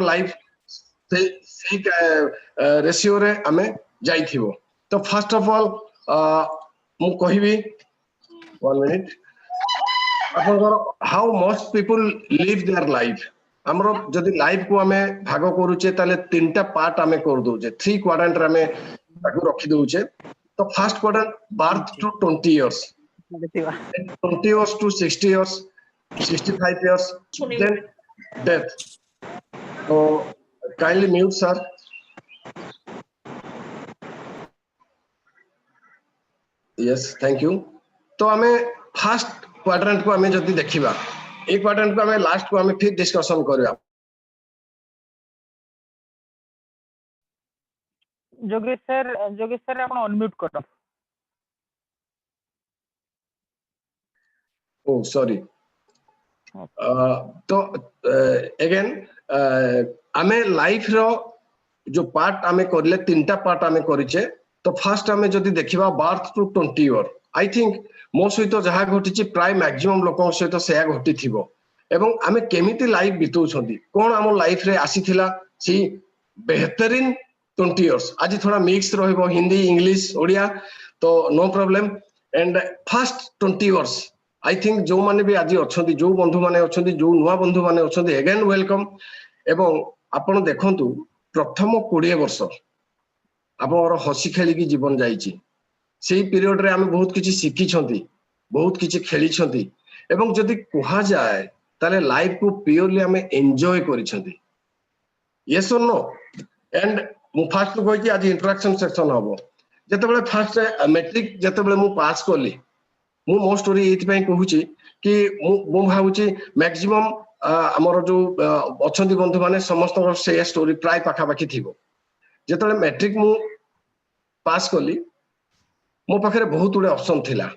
Life से ratio रे आमे जाइथिबो तो फर्स्ट ऑफ ऑल मु कहिबी 1 मिनिट आपनकर how most people live their life हमरो जदि लाइफ को हमें भाग करूचे ताले तीनटा पार्ट हमें कर दोचे 3 क्वाड्रेंट रे हमें ताकू रखी दोचे तो first quadrant birth to 20 years 20 years to 60 years 65 years then death so kindly mute sir yes thank you तो हमें फर्स्ट क्वाड्रेंट को हमें जदि देखिबा ए क्वाड्रेंट को हमें लास्ट को हमें फिर डिस्कशन करबा जोगेश सर आपण अनम्यूट करो ओ सॉरी तो अगेन हमें लाइफ रो जो पार्ट हमें करले तीनटा पार्ट हमें करिचे तो फर्स्ट हमें जदि देखिबा birth to 20 year I think मो सहित जहा घटिची प्राय मैक्सिमम लोक सहित सेया घटी थिबो एवं हमें केमिति लाइफ बितौछंदी कोन हम लाइफ रे आसीथिला सी बेहतरीन 20 इयर्स आज थोड़ा मिक्स रहइबो हिंदी इंग्लिश ओडिया तो no problem and first 20 years I think जो माने भी आज अछंती जो बंधु माने अछंती जो नुवा बंधु माने अछंती अगेन वेलकम एवं आपण देखंतु प्रथम 20 वर्ष आपनर हसी खेली की जीवन जाईची सेही पीरियड रे हम बहुत किछि सिखी छंती बहुत किछि खेली छंती एवं जदि कुहा जाए ताले लाइफ को प्योरली हम एंजॉय करि छंती यस और नो एंड मु फर्स्ट को कि आज इंटरेक्शन सेक्शन हबो जते बेले फर्स्ट मैट्रिक जते बेले मु पास करली मु मो स्टोरी एथि पई कहूची कि मु भाबुची मैक्सिमम हमर जो अछंती बंधु माने समस्त से स्टोरी प्राय पाखा पाखी थिबो जते बेले मैट्रिक मु पास करली मो पाखरे बहुत गुडे ऑप्शन थिला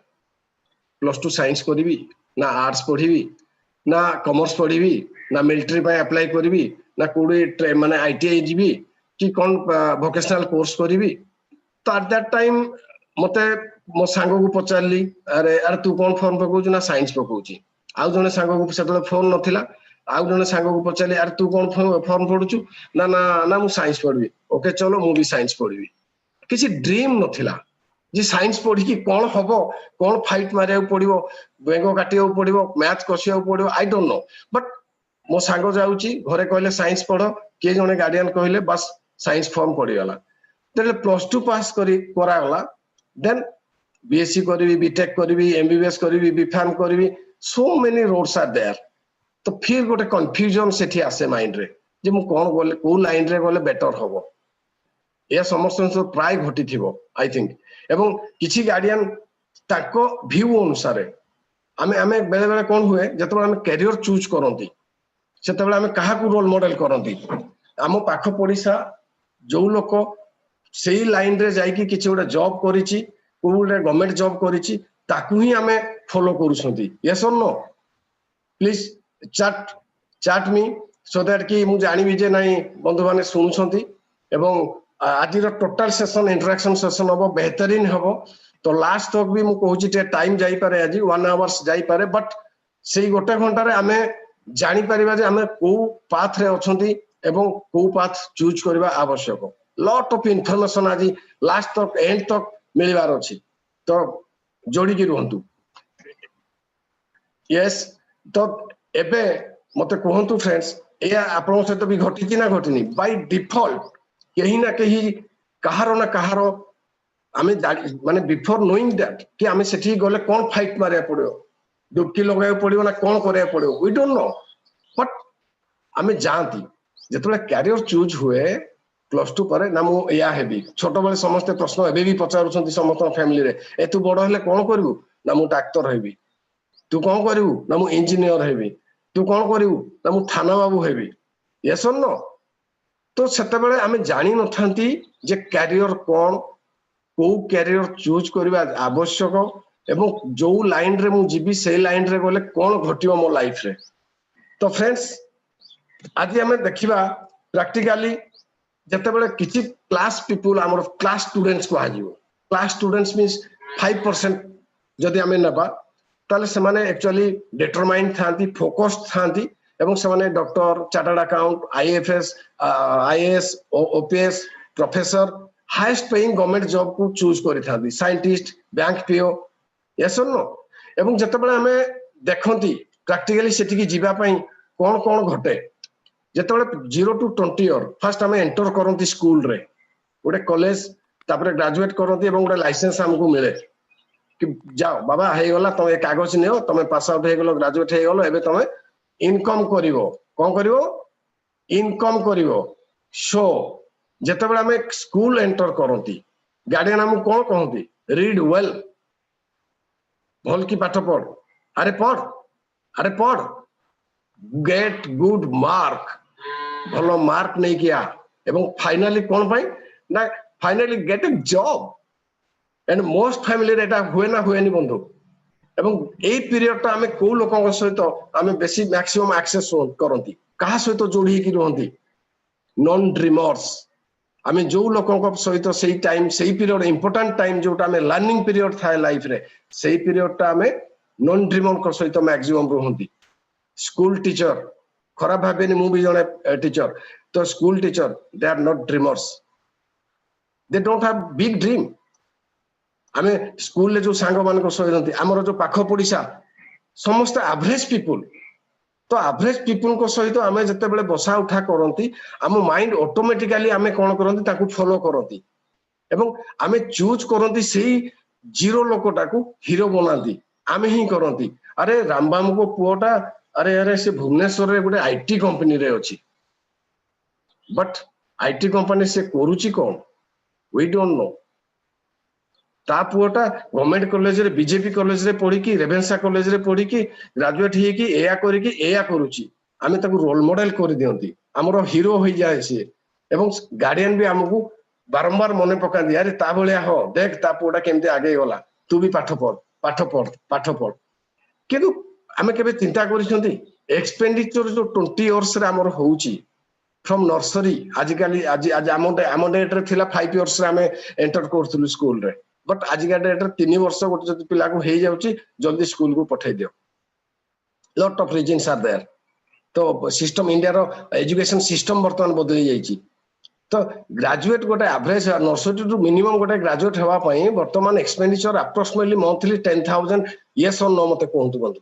+2 साइंस करिवि ना आर्ट्स पढिवि ना कॉमर्स पढिवि ना मिलिट्री पय अप्लाई करिवि ना कोडी माने आईटीआई जीवि कि कोन वोकेशनल कोर्स करिवि तो एट दैट टाइम मते मो सांगो को पचारली अरे अरे तू कोन फॉर्म पकोछु ना साइंस पकोछि आउ जने सांगो को सेतले फोन नथिला आउ जने सांगो को पचारली अरे तू कोन फॉर्म पढुछु ना ना ना मु साइंस पढबी ओके चलो मु भी साइंस पढबी किसी ड्रीम नथिला जे साइंस पढ़ी कि कौन हबो कौन फाइट मारिया पड़िबो बेंगो काटिया पड़िबो मैथ कसिया पड़िबो आई डोंट नो बट मो सांगो जाउची घरे कहले साइंस पढ़ के जने गार्डियन कहले बस साइंस फॉर्म पड़ी गला तेले +2 पास करी करा गला देन बीएससी करबी बीटेक करबी एमबीबीएस करबी बीफार्म करबी so many roads are there तो फिर गोटे कंफ्यूजन सेठी आसे माइंड रे जे मु कोन गले को लाइन रे गले बेटर हबो या समस्या प्राय घटी थिबो आई थिंक एवं किछि गार्डियन ताको व्यू अनुसार आमे आमे बेले बेले कोन हुए जतबे आमे कैरियर चूज करंती सेतबे आमे काहा को रोल मॉडल करंती आमो पाख पड़िसा जो लोक सेही लाइन रे जाई कि किछि गोटे जॉब करिछि कोउले गवर्नमेंट जॉब करिछि ताकू ही आमे फॉलो करूछंती यस और no please chat me so that कि मु जानि भी जे नाही बंधु माने सुनुछंती एवं आज टोटल सेशन इंटरेक्शन सेशन हम बेहतरीन हम तो लास्ट तक भी मुझे कहूँ टाइम जापे आज 1 आवर्स जापे बट से गोटे घंटे आम जापर आम कौ पाथ रे अच्छी एवं कौ पाथ चूज करवा आवश्यक लॉट ऑफ इनफॉरमेशन आज लास्ट तक एंड तक मिलबार अच्छी तो जोड़ी रुहतु यस तो एबे मते कहतु फ्रेंड्स या आपन सहित भी घटी ना घटनी बाय डिफॉल्ट कहीं ना कहीं कहारो ना कहारो आमे माने बिफोर नोइंग दैट कि आमे सेठी गले कोन फाइट मारिया पड़ो डुबकी लगाय पड़ो ना कोन करया पड़ो वी डोंट नो बट आमे जानती जेतबे कैरियर चूज हुए +2 पर ना मु या हेबी छोट बळे समस्त प्रश्न एबे भी पचारुछंती समस्त फैमिली रे ए तू बड़ हले कोन करबू ना मु डाक्टर हेबी तू कोन करबू ना मु इंजीनियर हेबी तू कोन करबू ना मु थाना बाबू हेबी यस और नो तो सेते बेले आमे जानि नथांती जे कैरियर कोन को कैरियर चूज करबा आवश्यक एवं जो लाइन रे मु जीबी से लाइन रे गले कोन घटियो मो लाइफ रे तो फ्रेंड्स आज हमें देखिबा प्रैक्टिकली जते बेले किछि क्लास पीपल हमर क्लास स्टूडेंट्स को आजिवो क्लास स्टूडेंट्स मींस 5% जदि हमें नबा ताले से माने एक्चुअली डिटरमाइन थांती फोकस्ड थांती एवं से doctor chartered account IFS IAS OPS professor highest paying government job को चूज करी साइंटिस्ट बैंक पीओ यस और नो एवं जतबेले हमें देखंती प्रैक्टिकली सेठी की जीवा पई कोन कोन घटे जतबेले 0 to 20 इयर फर्स्ट हमें एंटर करंती स्कूल रे गोटे कॉलेज तापर ग्रेजुएट करंती एवं गोटे लाइसेंस हमको मिले कि जाओ बाबा हे गला तुम एक कागज नियो तुम पास आउट हे गलो ग्रेजुएट हे गलो एबे तुम इनकम करिवो कोन करिवो इनकम करिवो सो जेतेबेले हमें स्कूल एंटर करंती गार्डियन हमको कोन कहंती रीड वेल भल की पाठ पढ़ अरे पढ़ गेट गुड मार्क भलो मार्क नहीं किया एवं फाइनली कौन पाई ना finally get A job and most family एटा हुए ना हुए नहीं बंधु एवं ए पीरियड टा हमें को लोकन सहित हमें बेसी मैक्सिमम एक्सेस करंती कहा सहित जोड़ी की रहंती नॉन ड्रीमर्स हमें जो लोकन सहित सही टाइम सही पीरियड इंपोर्टेंट टाइम जोटा हमें लर्निंग पीरियड थाए लाइफ रे सही पीरियड टा हमें नॉन ड्रीमर सहित मैक्सिमम रहंती स्कूल टीचर खराब भाबेनी मु भी जने टीचर तो school teacher they are not dreamers they don't have big dream हमें स्कूल ले जो सांग मान को सहित हमर जो पाख पड़िसा समस्त एवरेज पीपल तो एवरेज पीपल को सहित आमे जते बेले बसा उठा करंती हम माइंड ऑटोमेटिकली आमे कोन करंती ताकू फॉलो करंती एवं आमे चूज करंती सेही जीरो लोकटा को हीरो बनाती आमे ही करंती अरे रामबाम को पुओटा अरे से भुवनेश्वर रे गोटे आईटी कंपनी रे अछि बट आईटी कंपनी से करूची कोन वी डोंट नो ता पुओटा गवर्नमेंट कॉलेज रे बीजेपी कॉलेज रे पढ़ी की रेवेन्सा कॉलेज रे पढ़ी की ग्रेजुएट ही की एया करी की एया करूची आमे ताको रोल मॉडल कर दियंती हमरो हीरो होई जाय से एवं गार्डियन भी हमकू बारंबार मने पका दिया अरे ता भलिया हो देख ता पुओटा केमते आगे गला तू भी पाठ पढ़ किंतु आमे केबे चिंता करिसंती एक्सपेंडिचर जो 20 इयर्स रे हमर होउची फ्रॉम नर्सरी आजिकाली आज आम डेट रे थिला 5 इयर्स रे आमे एंटर करथुलु स्कूल रे बट आजिका डेट रे 3 वर्ष गोटे जति पिला को हे जाउची जल्दी स्कूल को पठाई दियो lot of reasons are there तो सिस्टम इंडिया रो एजुकेशन सिस्टम वर्तमान बदली जाईची तो ग्रेजुएट गोटे एवरेज नर्सरी टू मिनिमम गोटे ग्रेजुएट हेवा पई वर्तमान एक्सपेंडिचर अप्रोक्सीमेटली मंथली 10,000 यस और नो मते कहंतु बंधु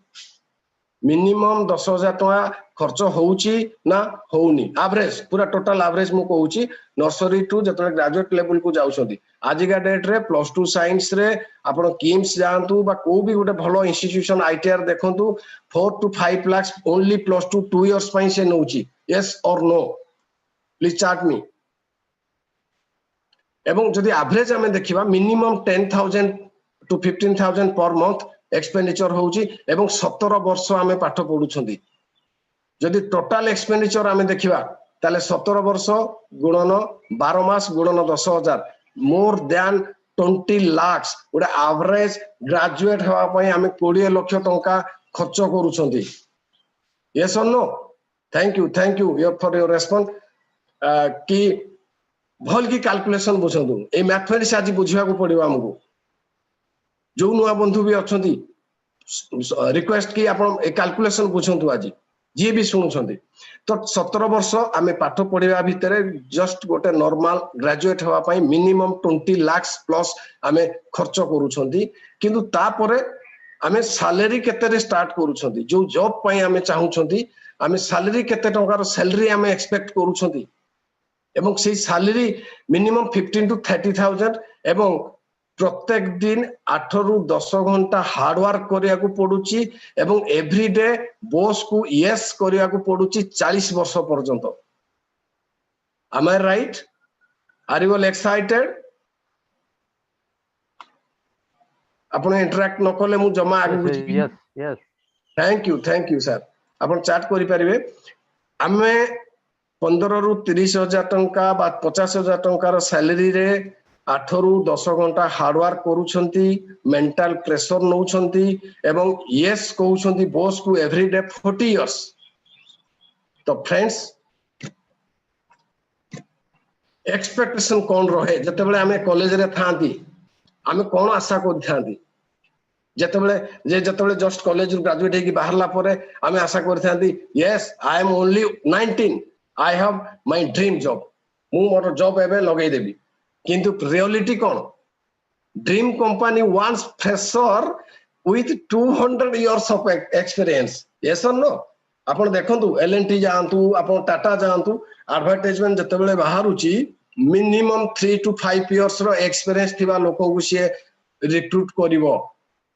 मिनिमम 10,000 टका खर्च होउची ना होउनी एवरेज पूरा टोटल एवरेज मु कहूची नर्सरी टू जतने ग्रेजुएट लेवल को जाउछंती आजिका डेट रे +2 साइंस रे आपण किम्स जानतु बा को भी गोटे भलो इंस्टीट्यूशन आईटीआर देखंतु 4 to 5 लाख ओनली +2 2 इयर्स पई से नउची यस और नो प्लीज चार्ट मी एवं जदि एवरेज हमें देखिबा minimum 10,000 to 15,000 per month expenditure होउची एवं 17 वर्ष हमें पाठ पढुछंती जदि टोटल एक्सपेंडिचर हमें देखिबा ताले 17 वर्ष गुणन 12 मास गुणन 10,000 मोर देन 20 लाख गोटे एवरेज ग्रेजुएट हेवा पई हमें 20 लाख टंका खर्च करूछंती यस और no thank you for your response कि भल की कैलकुलेशन बुझंतु ए मैथमेटिक्स आज बुझिया को पड़िबा हमको जो नुआ बंधु भी अछंती रिक्वेस्ट की आपण ए कैलकुलेशन बुझंतु आज जी भी सुनुछंती तो 17 वर्ष आमे पाठ पढ़िबा भितरे जस्ट गोटे नॉर्मल ग्रेजुएट हवा पई मिनिमम 20 लाख प्लस आमे खर्च करूछंती किंतु ता परे आमे सैलरी केते रे स्टार्ट करूछंती जो जॉब पई आमे चाहूछंती आमे सैलरी केते टंकार सैलरी आमे एक्सपेक्ट करूछंती एवं से सैलरी मिनिमम 15 to 30,000 एवं प्रत्येक दिन 8 ରୁ 10 घंटा हार्ड वर्क करिया को पडुची एवं एवरी डे बॉस को यस करिया को पडुची 40 वर्ष पर्यंत am I right are you all excited आपण इंटरैक्ट न कले मु जमा आगे बुझी यस थैंक यू सर आपण चैट करि परिबे हमें 15 ରୁ 30,000 टंका बा 50,000 टंकार सैलरी रे 8 ରୁ 10 घंटा हार्ड वर्क करूछंती मेंटल प्रेशर नउछंती एवं यस कहउछंती बॉस को एवरी डे 40 इयर्स तो फ्रेंड्स एक्सपेक्टेशन कोन रहे जते बेले हमें कॉलेज रे थांती हमें कोन आशा को थांती ଯେତେବେଳେ ଜଷ୍ଟ କଲେଜ ରୁ ଗ୍ରାଜୁଏଟ ହେଇକି ବାହାରିଲା ପରେ ଆମେ ଆଶା କରିଥାନ୍ତି yes I am only 19 I have my dream job, ମୁଁ ମୋର ଜବ୍ ଏବେ ଲଗେଇଦେବି। କିନ୍ତୁ ରିୟଲିଟି କଣ? Dream company wants fresher with 200 years of experience. Yes और नो? आपण देखंतु एलएनटी जांतु, आपण टाटा जांतु, एडवर्टाइजमेंट जतेबेले बाहरुची मिनिमम 3 to 5 इयर्स रो एक्सपीरियंस थिबा लोको को से रिक्रूट करिवो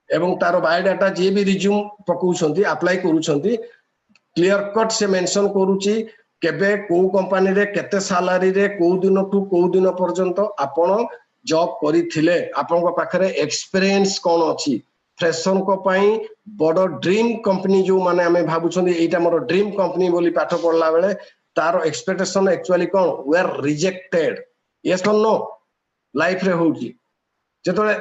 एवं तार बायोडाटा जे भी रिज्यूम पकाउछंती अप्लाई करूछंती क्लियर कट से मेंशन करूची केबे को कंपनी रे केते सैलरी रे को दिन टू को दिन पर्यंत आपण जॉब करिथिले, आपन पाखरे एक्सपीरियंस कोन अछि। फ्रेशर को पई बड़ ड्रीम कंपनी जो माने हमें भाबुछंती एटा मोर ड्रीम कंपनी बोली पाठ पढ़ला बेले तार एक्सपेक्टेशन एक्चुअली कोन वे आर रिजेक्टेड। यस और नो? लाइफ रे होउची जेतले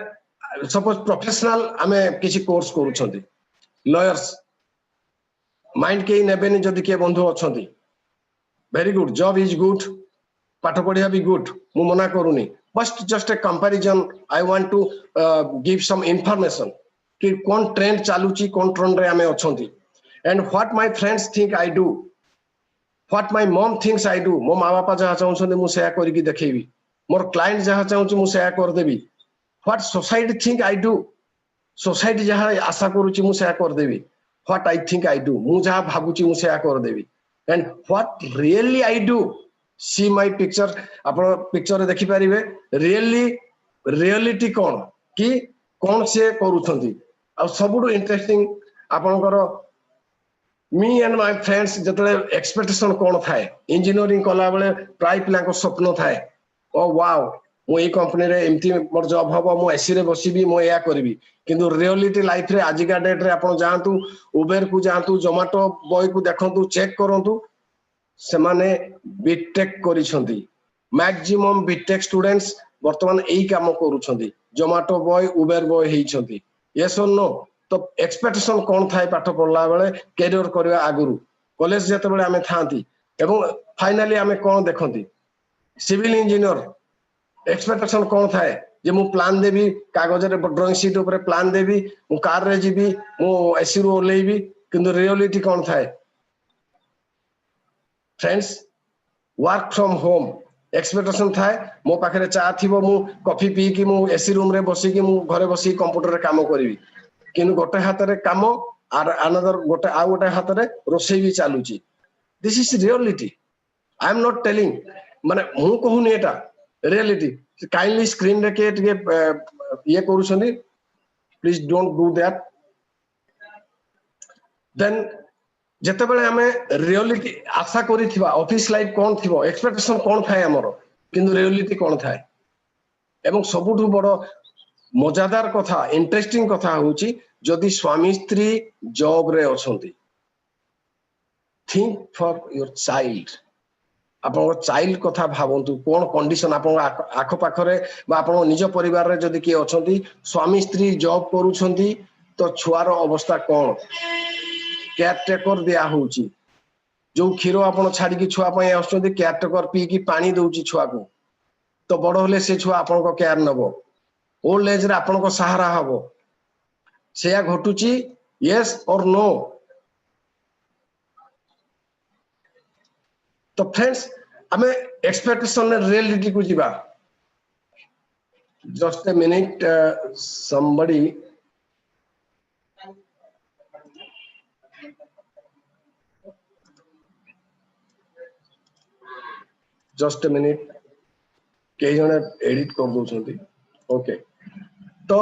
सपोज प्रोफेशनल हमें किसी कोर्स करूछंती, लॉयर्स माइंड के नेबेनी जदि के बंधु अछंती, very good, job is good, पाठ पढ़िया भी गुड, मु मना करूनी, but just a comparison I want to give some information कि कौन ट्रेंड चालूची, कौन ट्रेंड रे हमें अछंती and what my friends think I do, what my mom thinks I do. मो माँ बापा जहाँ चाहते मु सेया करिकी देखैबी, मोर क्लाइंट जहाँ चाहूँ मु सेया कर देबी। What society think I do, society जहाँ आशा करूची मु सेया कर देबी। What I think I do, मु जहाँ भाबुची मु सेया कर देबी and what really I do. See my picture, आपण पिक्चर रे देखि परिबे रियलिटी कोन कि कोन से करूथंती। आ सबुडु इंटरेस्टिंग आपनकर मी एंड माय फ्रेंड्स जतले एक्सपेक्टेशन कोन थाए, इंजीनियरिंग कला बेले प्राय पिला को स्वप्न थाए, ओ वाओ मु ए कंपनी रे एमती मोर जॉब हबो, मु एसी रे बसिबी, मु या करबी। किंतु रियलिटी लाइफ रे आजिका डेट रे आपण जानतु उबेर को जानतु, जोमाटो बॉय को देखंतु, चेक करंतु, से माने बीटेक करिसंती। मैक्सिमम बीटेक स्टूडेंट्स वर्तमान एई काम करूछंती, जोमाटो बॉय, उबेर बॉय हेइछंती। यस और नो? तो एक्सपेक्टेशन कोन थाए पाठ पढ़ला बेले कैरियर करबा आगुरु कॉलेज जते बेले हमें थांती एवं फाइनली हमें कोन देखंती सिविल इंजीनियर। एक्सपेक्टेशन कोन थाए जे मु प्लान देबी, कागज रे ड्राइंग शीट ऊपर प्लान देबी, मु कार रे जीबी, मु एसी रो ओलेबी। किंतु रियलिटी कोन थाए friends? Work from home expectation थाए, मो पाखरे चा थिबो, मु कॉफी पी कि मु एसी रूम रे बसी कि मु घरे बसी कंप्यूटर रे काम करबी। किंतु गोटे हाथ रे काम आर अनदर गोटे आ गोटे हाथ रे रोसई भी चालूची। This is reality, I am not telling, माने मु कहूनी एटा रियलिटी। काइंडली स्क्रीन रे के ये करूछनी, please don't do that. Then जेतेबेले हमें रियलिटी आशा करिथिबा ऑफिस लाइफ कोन थिबो, एक्सपेक्टेशन कोन थाए हमरो, किंतु रियलिटी कोन थाए। एवं सबुठु बड़ मजादार कथा, इंटरेस्टिंग कथा होची जदि स्वामी स्त्री जॉब रे अछंती, थिंक फॉर योर चाइल्ड। आपण चाइल्ड कथा भावंतु, कोन कंडीशन आपण आख पाखरे बा आपण निज परिवार रे जदि के अछंती स्वामी स्त्री जॉब करूछंती तो छुआर अवस्था कोन। केयर टेकर दिया होची, जो क्षीर आपण छाड़ी की छुआ पई आछंती, केयर टेकर पी की पानी दउची छुआ को, तो बड़ होले से छुआ आपण को केयर नबो, ओल्ड एज रे आपण को सहारा हबो। सेया घटुची, यस और नो? तो फ्रेंड्स हमें एक्सपेक्टेशन रियलिटी को जीवा। Just a minute, somebody just a minute, कई जने एडिट कर दोछंती। ओके, तो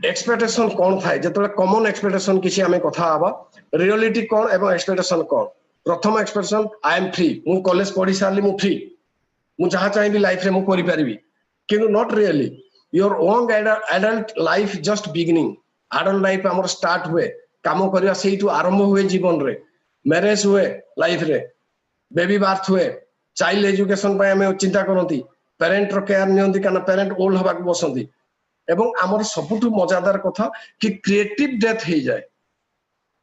एक्सपेक्टेशन कौन थाए जेतले कॉमन एक्सपेक्टेशन किसी हमें कथा आबा, रियलिटी कौन एवं एक्सपेक्टेशन कौन। प्रथम एक्सपेक्टेशन आई एम फ्री, मु कॉलेज पढ़ी सारली, मु फ्री, मु जहाँ चाहिए लाइफ रे मु करि परिबी। किंतु not really, your own adult life just beginning. Adult life हमर स्टार्ट हुए, काम करिया सेइटु आरंभ हुए जीवन रे, मैरिज हुए लाइफ रे, बेबी बार्थ हुए, चाइल्ड एजुकेशन पे हमें चिंता करती, पेरेंट रो केयर नियंती कारण पेरेंट ओल्ड हवा को बसंती। एवं आमर सबुठु मजादार कथा कि क्रिएटिव डेथ हो जाए,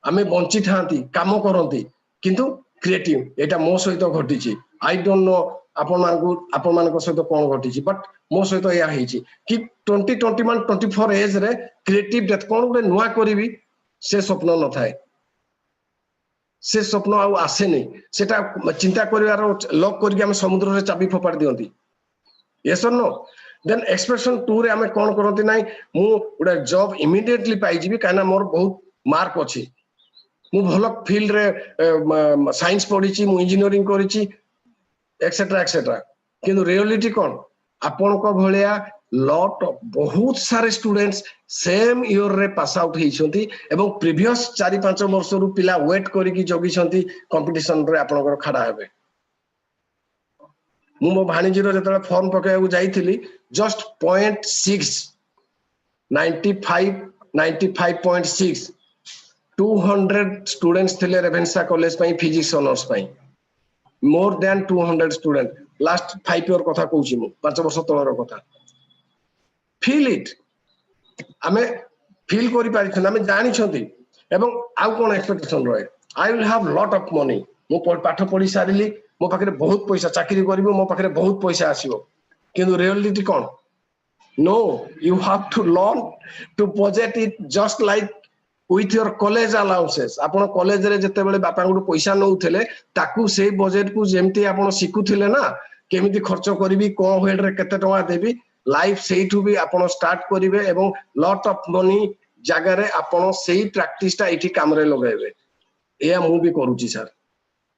आमे बंची थांती काम करती किंतु क्रिएटिव। एटा मो सहित घटी, आई डोंट नो आपण मानको सहित कोन घटिछि बट मो सहित या हेछि कि 24 एज रे क्रिएटिव डेथ कोन गुटे नुआ करिवि से स्वप्न न थाए से स्वप्न आउ आसे नहीं सेटा चिंता करिवार लॉक करके हम समुद्र रे चाबी फोपाड़ दियंती यस और नो देन एक्सप्रेशन 2 रे हमें कोन करंती नाही मु गुटे जॉब इमीडिएटली पाई जिवि काना मोर बहुत मार्क अछि मु भलो फील्ड रे साइंस पढिछि मु इंजीनियरिंग करिछि एक्सेट्रा एक्सेट्रा किंतु रियलिटी कोन आपण को भलिया लॉट ऑफ बहुत सारे स्टूडेंट्स सेम ईयर रे पास आउट हेइछंती एवं प्रीवियस 4-5 वर्ष रु पिला वेट करिकि जगिछंती कंपटीशन रे आपनकर खड़ा हेबे मु मो भाणीजीर जतले फॉर्म पकेउ जाईथिली जस्ट 0.6 95.6 200 स्टूडेंट्स थिले रेवेन्सा कॉलेज पई फिजिक्स ऑनर्स पई more than 200 student last 5 year कथा कहूची मु 5 वर्ष तळर कथा फील इट आमे फील करि पारिछन आमे जानि छथि एवं आउ कोन एक्सपेक्टेशन रहे I will have lot of money मु पाठ पढी सारिली मो पाखरे बहुत पैसा चाकरी करबो मो पाखरे बहुत पैसा आसीबो किंतु रियलिटी कोन no you have to learn to budget it just like with your college allowances आपण कॉलेज रे जते बेले बापा गुड पैसा नउथिले ताकू से बजेट को जेमती आपण सिकुथिले ना केमिति खर्च करबी को हेड रे केते टका देबी लाइफ सेठू भी आपण स्टार्ट करिवे एवं लॉट ऑफ मनी जगह रे आपण सेही प्रैक्टिस ता इठी काम रे लगाइबे एया मु भी करूची sir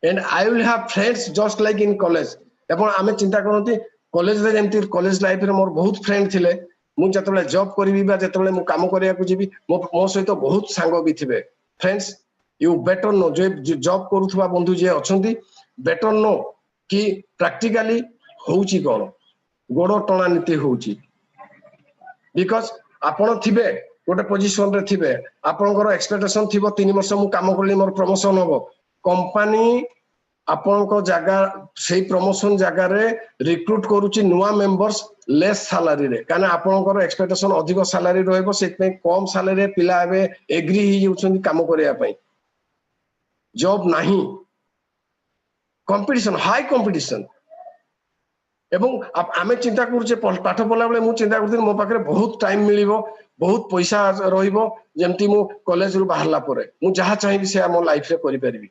and I will have friends just like in college एवं आमे चिंता करंती कॉलेज रे जेमती कॉलेज लाइफ रे मोर बहुत फ्रेंड थिले मु जतबेले जॉब करबी बा जतबेले मु काम करिया को जीबी मो सहित बहुत सांग भी थिबे फ्रेंड्स यू बेटर नो जो जॉब करूथबा बंधु जे अछंती बेटर नो कि प्रैक्टिकली होउची कोन गोड़ टणा नीति होउची बिकॉज़ आपण थिबे गोटे पोजीशन रे थिबे आपनकर एक्सपेक्टेशन थिबो 3 वर्ष मु काम करली मोर प्रमोशन होबो कंपनी आपण को जगह से प्रमोशन जगह रे रिक्रूट करूची नुआ मेंबर्स लेस सैलरी रे काना आपनकर एक्सपेक्टेशन अधिक सैलरी रहइबो सेतमे कम सैलरी रे पिला एबे एग्री हि जाउछन काम करिया पई जॉब नाही कंपटीशन हाई कंपटीशन एवं आमे चिंता करूचे पाठ पढला बेले मु चिंता करथि मो पाखरे बहुत टाइम मिलिबो बहुत पैसा रहिबो जेमति मु कॉलेज रु बाहरला परे मु जहा चाहिबी से मो लाइफ रे करि परिबी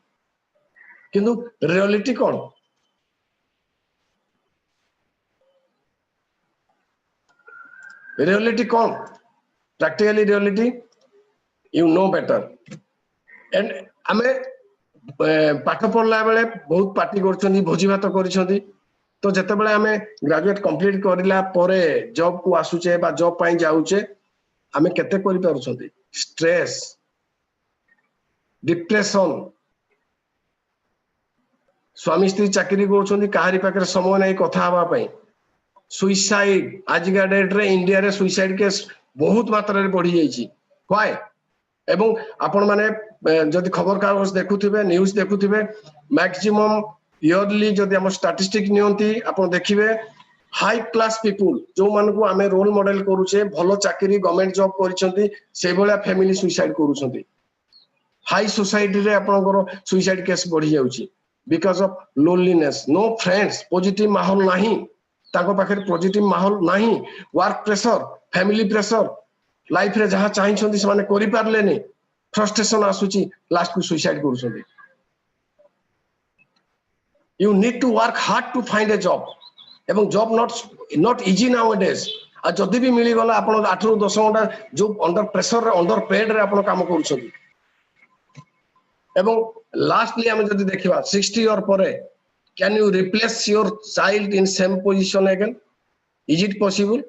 किंतु reality cone reality cone practically reality you know better and आमे पाठ पढला बेले बहुत पार्टी करछंदी भोजी भात करछंदी तो जते बेले आमे ग्रेजुएट कंप्लीट करिला परे जॉब को आसुचे बा जॉब पई जाउचे आमे केते करि पारुछंदी स्ट्रेस डिप्रेशन स्वामी स्त्री चाकरी करूछंदी काहारी पाखरे समय नै कथा हवा पई सुइसाइड आज का डेट रे इंडिया रे सुइसाइड केस बहुत मात्रा रे बढ़ी जाईची व्हाई एवं आपण माने जदि खबर कागज देखुथिबे न्यूज़ देखुथिबे मैक्सिमम इयरली जदि हम स्टैटिस्टिक नियंती आपण देखिबे हाई क्लास पीपल जो मान को आमे रोल मॉडल करूचे भलो चाकरी गवर्नमेंट जॉब करिसंती से भलिया फैमिली सुइसाइड करूसंती हाई सोसाइटी रे आपनकर सुइसाइड केस बढ़ी जाउची because of loneliness no friends positive माहौल नहीं ताको पाखरे पॉजिटिव माहौल नहीं work pressure family pressure life रे जहां चाहिछंती से माने करि पारले नै फ्रस्ट्रेशन आसुची लास्ट को suicide करूसंती you need to work hard to find a job एवं जॉब not easy nowadays आ जदि भी मिली गला आपण 8 ରୁ 10 घंटा जो अंडर प्रेशर रे अंडर पेड रे आपण काम करूछंती एवं लास्टली हम जदि देखिबा 60 इयर परे can you replace your child in same position again is it possible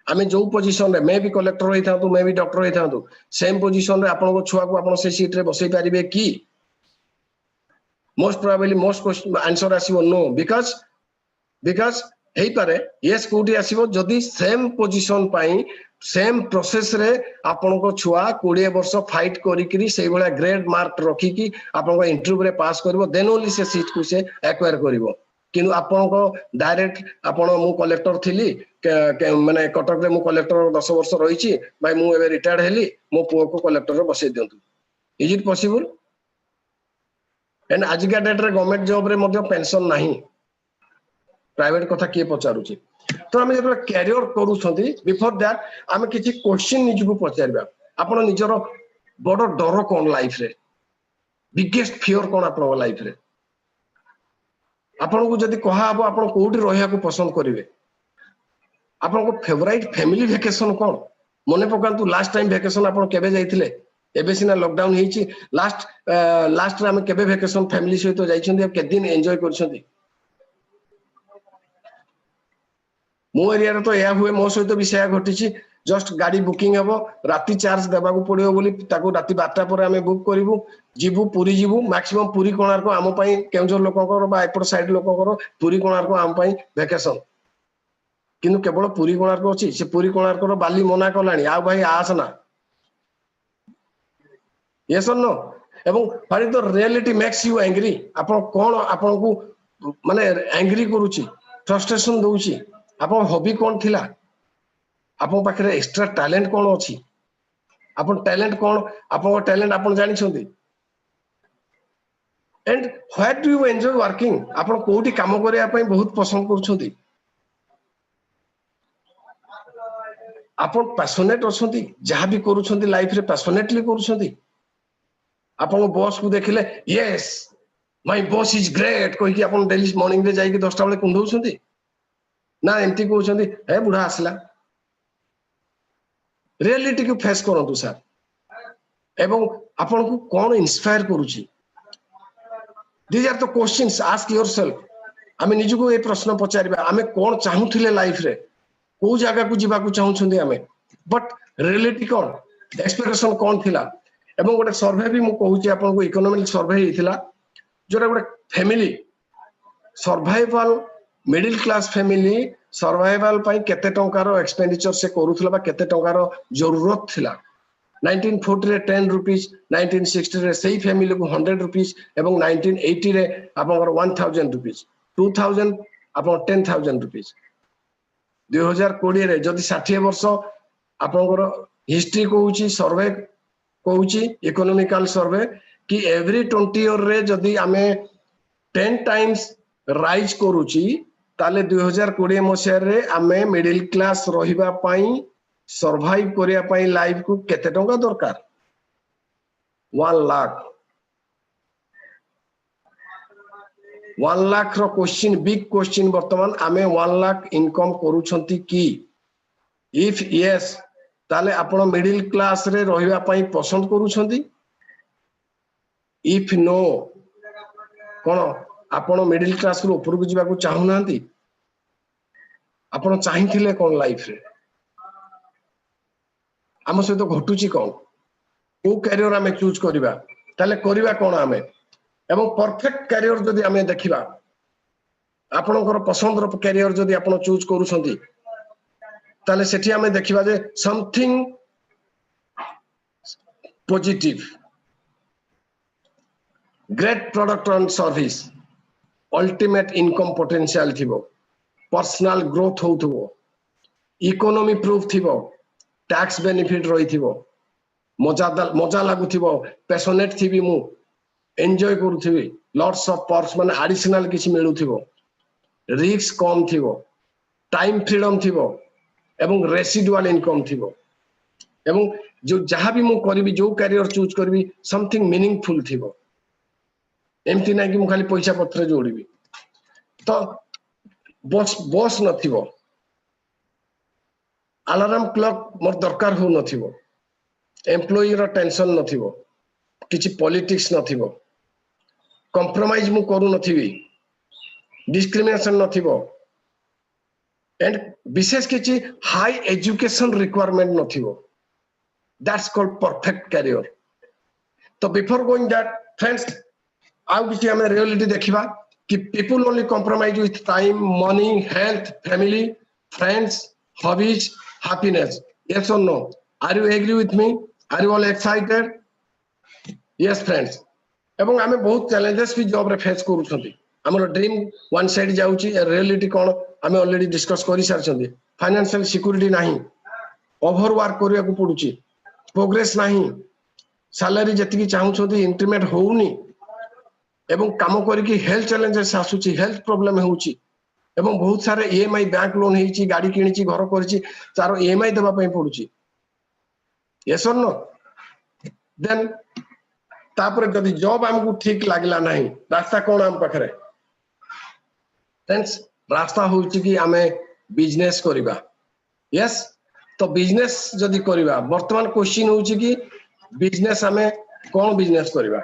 आमे जो पोजीशन रे मे बी कलेक्टर होई थांतु मे बी डॉक्टर होई थांतु सेम पोजीशन रे आपण को छुआ को आपण से सीट रे बसई पारिबे की most probably most question answer आसीबो नो because हेई पारे यस कोठी आसीबो जदी सेम पोजीशन पाई सेम प्रोसेस रे आपण को छुआ 20 वर्ष फाइट करी करी सेई भला ग्रेड मार्क रखी की आपण को इंटरव्यू रे पास करबो देन ओनली से सीट को से एक्वायर करबो किंतु आपण को डायरेक्ट आपण मु कलेक्टर थिली माने कटक रे मु कलेक्टर 10 वर्ष रहिची भाई मु एबे रिटायर्ड हेली मो पुओ को कलेक्टर रे बसै दियंतु इज इट पॉसिबल एंड आज का डेट रे गवर्नमेंट जॉब रे मध्य पेंशन नहीं प्राइवेट कथा किए पचारुची तो आम जो कैरियर करूछंती बिफोर दैट आम किसी क्वेश्चन निजको पचारबा आपण निजर बड़ डर कौन लाइफ रे बिगेस्ट फियर कौन आपण लाइफ रे आपण को जदी कहा हबो आपण कोठी रहिया को पसंद करिवे आपण को फेवरेट फैमिली वेकेशन कौन मने पकांतु लास्ट टाइम वेकेशन आपण केबे जाइथिले एबे सिना लॉकडाउन हेची लास्ट रे हम केबे वेकेशन फैमिली सहित जाइछंती के दिन एन्जॉय करछंती मो एरिया रे तो या हुए मो सहित भी सेया घटिछि जस्ट गाड़ी बुकिंग हेबो राती चार्ज देबा को पड़ियो बोली ताको राती 12टा पर हम बुक करिवु जीवु पुरी जीवु मैक्सिमम पुरी कोणार्क आम पई केउजर लोककर बा एपट साइड लोककर पुरी कोणार्क आम पई वेकेशन किनु केवल पुरी कोणार्क अछि से पुरी कोणार्क रो बाली मना कलानी आ भाई आस ना यस और नो एवं what is the reality makes you angry आपण कोन आपण को माने एंग्री करूची फ्रस्ट्रेशन दउची आपण हॉबी कोन थिला आपण पाखरे एक्स्ट्रा टैलेंट कोन अछि आपण टैलेंट कोन आपण टैलेंट आपण जानि छथि and what do you enjoy working आपण कोठी काम करिया पई बहुत पसंद करूछथि आपण पैशनेट अछथि जहां भी करूछथि लाइफ रे पैशनेटली करूछथि आपण बॉस को देखिले yes my boss is great कोइ कि आपण डेली मॉर्निंग रे जाई कि 10टा बेले कुंडौछथि ना एमती कहउछथि हे बुढ़ा आसला रियलिटी को फेस करंतु सर एवं आपण को कोन इंस्पायर करूची these are the questions ask yourself आमे निजु को ए प्रश्न पचारिबा आमे कोन चाहुथिले लाइफ रे को जगह को जीवा को चाहुछंदी आमे बट रियलिटी कोन एक्सपेक्टेशन कोन थिला एवं गोटे सर्वे भी मु कहूची आपण को इकोनॉमिक सर्वे हिथिला जोरा गोटे family survival middle class family survival पई केते टंकार एक्सपेंडिचर से करूथला बा केते टंकार जरूरत थिला 1940 रे 10 रुपीस 1960 रे सही फैमिली को 100 रुपीस एवं 1980 रे आपनकर 1000 रुपीस 2000 आपन 10000 रुपीस 2020 रे जदी 60 वर्ष आपनकर हिस्ट्री कहूची सर्वे कहूची इकोनॉमिकल सर्वे कि एवरी 20 ईयर रे जदी आमे 10 टाइम्स राइज करूची ताले 2020 मसिया रे आमे मिडिल क्लास रहिबा पई सर्वाइव करिया पई लाइफ को केते टंका दरकार 1 लाख 1 लाख रो क्वेश्चन बिग क्वेश्चन वर्तमान आमे 1 लाख इनकम करूछंती की इफ यस ताले आपण मिडिल क्लास रे रहिबा पई पसंद करूछंती इफ नो कोन आपण मिडिल क्लास रो ऊपर को जीवा को चाहू नांती आपण चाहिथिले कोन लाइफ रे आम सहित घटुची कोन को कैरियर आमे चूज करिबा ताले करिबा कोन आमे एवं परफेक्ट कैरियर जदी आमे देखिबा आपणकर पसंद रो कैरियर जदी आपण चूज करूछंती ताले सेठी आमे देखिबा जे something positive great product and service ultimate income potential थिबो पर्सनल ग्रोथ होउथबो इकोनॉमी प्रूफ थिबो टैक्स बेनिफिट रही थिबो मजा लागुथिबो पैशनेट थिबी मु एन्जॉय करूथिबी लॉट्स ऑफ पर्क्स माने एडिशनल किछि मिलुथिबो रिस्क कम थिबो टाइम फ्रीडम थिबो एवं रेसिडुअल इनकम थिबो एवं जो जहां भी मु करबी जो कैरियर चूज करबी समथिंग मीनिंगफुल थिबो एमती ना कि मु खाली पैसा पत्र जोड़बी तो बॉस बॉस नथिबो अलार्म क्लॉक मोर दरकार हो नथिबो एम्प्लॉई रो टेंशन नथिबो किछि पॉलिटिक्स नथिबो कंप्रोमाइज मु करू नथिबी डिस्क्रिमिनेशन नथिबो एंड विशेष किछि हाई एजुकेशन रिक्वायरमेंट नथिबो दैट्स कॉल्ड परफेक्ट कैरियर तो बिफोर गोइंग दैट फ्रेंड्स आउ किछि हमें रियलिटी देखिबा कि people only compromise with time, money, health, family, friends, hobbies, happiness. Yes or no? Are you agree with me? Are you all excited? Yes, friends. एवं आमे बहुत challenges भी job रे फेस करूछंती हमर ड्रीम वन साइड जाउची reality कोन आमे already discuss करि सारछंती financial security नाही ओवर वर्क करिया को पडुची प्रोग्रेस नाही सैलरी जति चाहूछंती इंक्रीमेंट होउनी एवं काम करिकी हेल्थ चैलेंजेस आसुची हेल्थ प्रॉब्लम होउची एवं बहुत सारे ईएमआई बैंक लोन हेची गाड़ी किणीची घर करची तारो ईएमआई देबा पई पडुची यस और नो देन तापर जदि जॉब हमको ठीक लागला नहीं रास्ता कोन हम पाखरे फ्रेंड्स रास्ता होची कि आमे बिजनेस करिबा यस तो बिजनेस जदि करिबा वर्तमान क्वेश्चन होची कि बिजनेस आमे कोन बिजनेस करिबा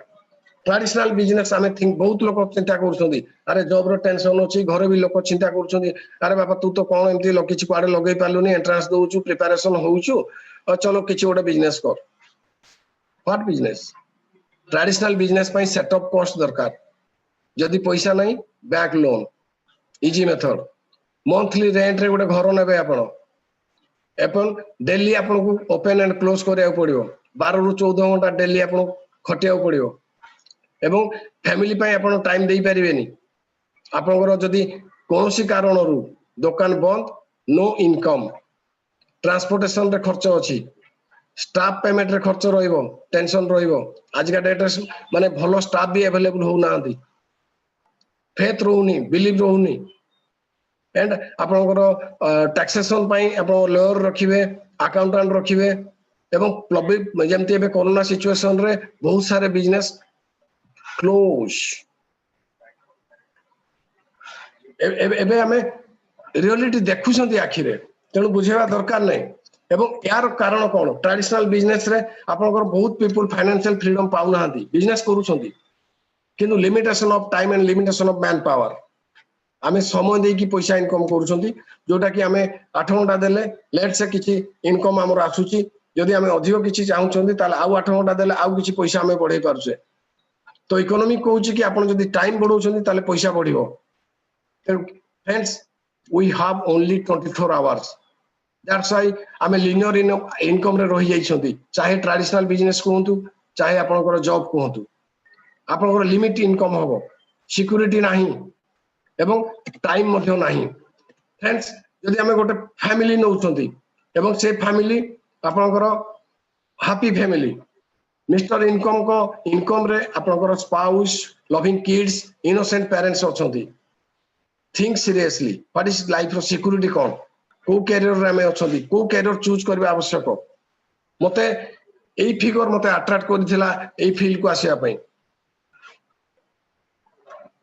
ट्रेडिशनल बिजनेस आमे थिंक बहुत लोग चिंता करछंदी अरे जॉब रो टेंशन होची घर भी लोग चिंता करछंदी अरे बाबा तू तो कोन एमती लोग किछ कुआडे लगै पालुनी एंट्रेंस दोउछु प्रिपरेशन होउछु और चलो किछ ओडा बिजनेस कर व्हाट बिजनेस ट्रेडिशनल बिजनेस पई सेटअप कॉस्ट दरकार जदि पैसा नहीं bank loan easy method monthly rent रे गोटे घर नेबे अपन डेली आपन को ओपन एंड क्लोज करिया पड़ियो 12 रु 14 घंटा डेली आपन खटिया पड़ियो एवं फैमिली पई आपन टाइम देई परिबेनी आपनकर जदि कोनोसी कारण रु दुकान बंद नो इनकम ट्रांसपोर्टेशन रे खर्च अछि स्टाफ पेमेंट रे खर्च रहिबो टेंशन रहिबो आज का डेट माने भलो स्टाफ भी अवेलेबल हो नांती फेथ रहउनी बिलीव रहउनी एंड आपनकर टैक्सेशन पई आपन लॉयर रखिबे अकाउंटेंट रखिबे एवं जेमती एबे कोरोना सिचुएशन रे बहुत सारे बिजनेस क्लोज एबे हमें रियलिटी देखुछंती आखिरे तेणु बुझेवा दरकार नहीं एवं यार कारण कौन ट्रेडिशनल बिजनेस रे आपनकर बहुत पीपल फाइनेंशियल फ्रीडम पाउ नांती बिजनेस करूछंती किंतु limitation of time and limitation of man power आमे समय देकी पैसा इनकम करूछंती जोटा कि आमे 8 घंटा देले लेट से किछि इनकम हमर आसुची जदि आमे अधिक किछि चाहुछंती ताले आउ 8 घंटा देले आउ किछि पैसा आमे बढ़ाई पारुछे तो इकोनॉमी कहूची कि आपण जदि टाइम बढ़ौछंती ताले पैसा बढ़िबो friends we have only 24 hours that's why आमे लिनियर इनकम रे रहि जाइछंती चाहे ट्रेडिशनल बिजनेस कहंतु चाहे आपनकर जॉब कहंतु आपनकर लिमिट इनकम हबो सिक्योरिटी नाही एवं टाइम मध्य नाही फ्रेंड्स जदि हमें गोटे फैमिली नउछंती एवं से फैमिली आपनकर हैप्पी फैमिली मिस्टर इनकम को इनकम रे आपनकर spouse loving kids innocent parents अछंती think seriously what is life रो सिक्योरिटी कोन को कैरियर रे हमें अछंती को कैरियर चूज करबे आवश्यक मते एई फिगर मते अट्रैक्ट करथिला एई फील्ड को आसिया पई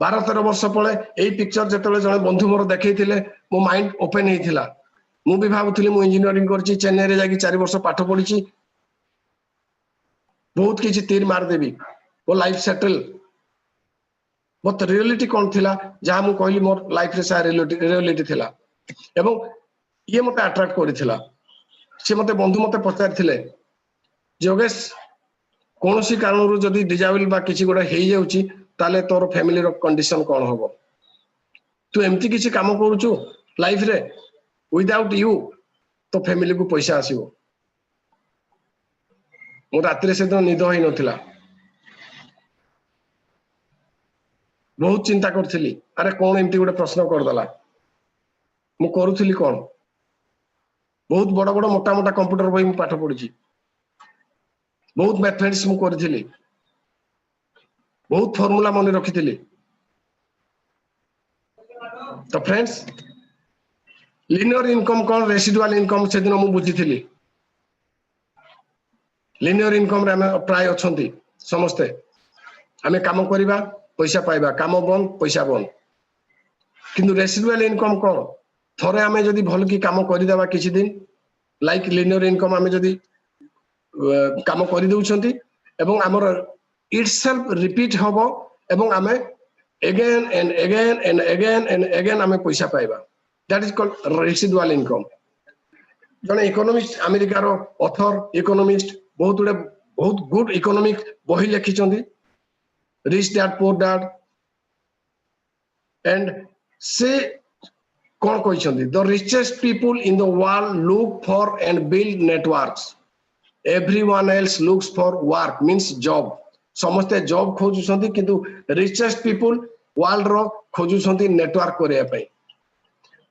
12-13 वर्ष पळे एई पिक्चर जेतेले जने बंधु मोर देखैथिले मो माइंड ओपन हेथिला मु भी भाबुथिली मु इंजीनियरिंग करची चेन्नई रे जाकी 4 वर्ष पाठ पढिची बहुत किछि तीर मार देबी वो लाइफ सेटल बट रियलिटी कोन थिला जहा मु कहली मोर लाइफ रे सा रियलिटी थिला एवं ये मते अट्रैक्ट करिथिला से मते बंधु मते पचारथिले जोगेश कोनोसी कारणरू जदि डिजाबल बा किछि गोडा हेई जाउची ताले तोर फैमिली रो कंडीशन कोन होबो तू एमती किछि काम करूछु लाइफ रे विदाउट यू तो फैमिली को पैसा आसीबो मो रात्रि से तो निद होई नथिला बहुत चिंता करथिली अरे कोन एमती गोटे प्रश्न कर दला मु करूथिली कोन बहुत बड़ बड़ मोटा मोटा कंप्यूटर बही मु पाठ पढिची बहुत मैथमेटिक्स मु करथिली बहुत फार्मूला मन रखिथिली तो फ्रेंड्स लिनियर इनकम कोन रेसिडुअल इनकम से दिन मु बुझिथिली लिनियर इनकम रे हमें प्राय अछंती समस्ते हमें काम करिबा पैसा पाइबा काम बन पैसा बन किंतु रेसिडुअल इनकम कोन थरे हमें जदि भल की काम करि देबा किछि दिन लाइक लिनियर इनकम हमें जदि काम करि दउछंती एवं हमर इटसेल्फ रिपीट होबो एवं हमें again and again and again and again हमें पैसा पाइबा that is called residual income जने इकोनॉमिस्ट अमेरिका रो ऑथर इकोनॉमिस्ट बहुत गुड इकोनॉमिक बही लिखिचंदी rich dad poor dad and से कोन कहिसंदी the richest people in the world look for and build networks everyone else looks for work means job समस्ते job खोजुसंती किंतु रिचेस्ट पीपल वर्ल्ड रो खोजुसंती नेटवर्क करिया पई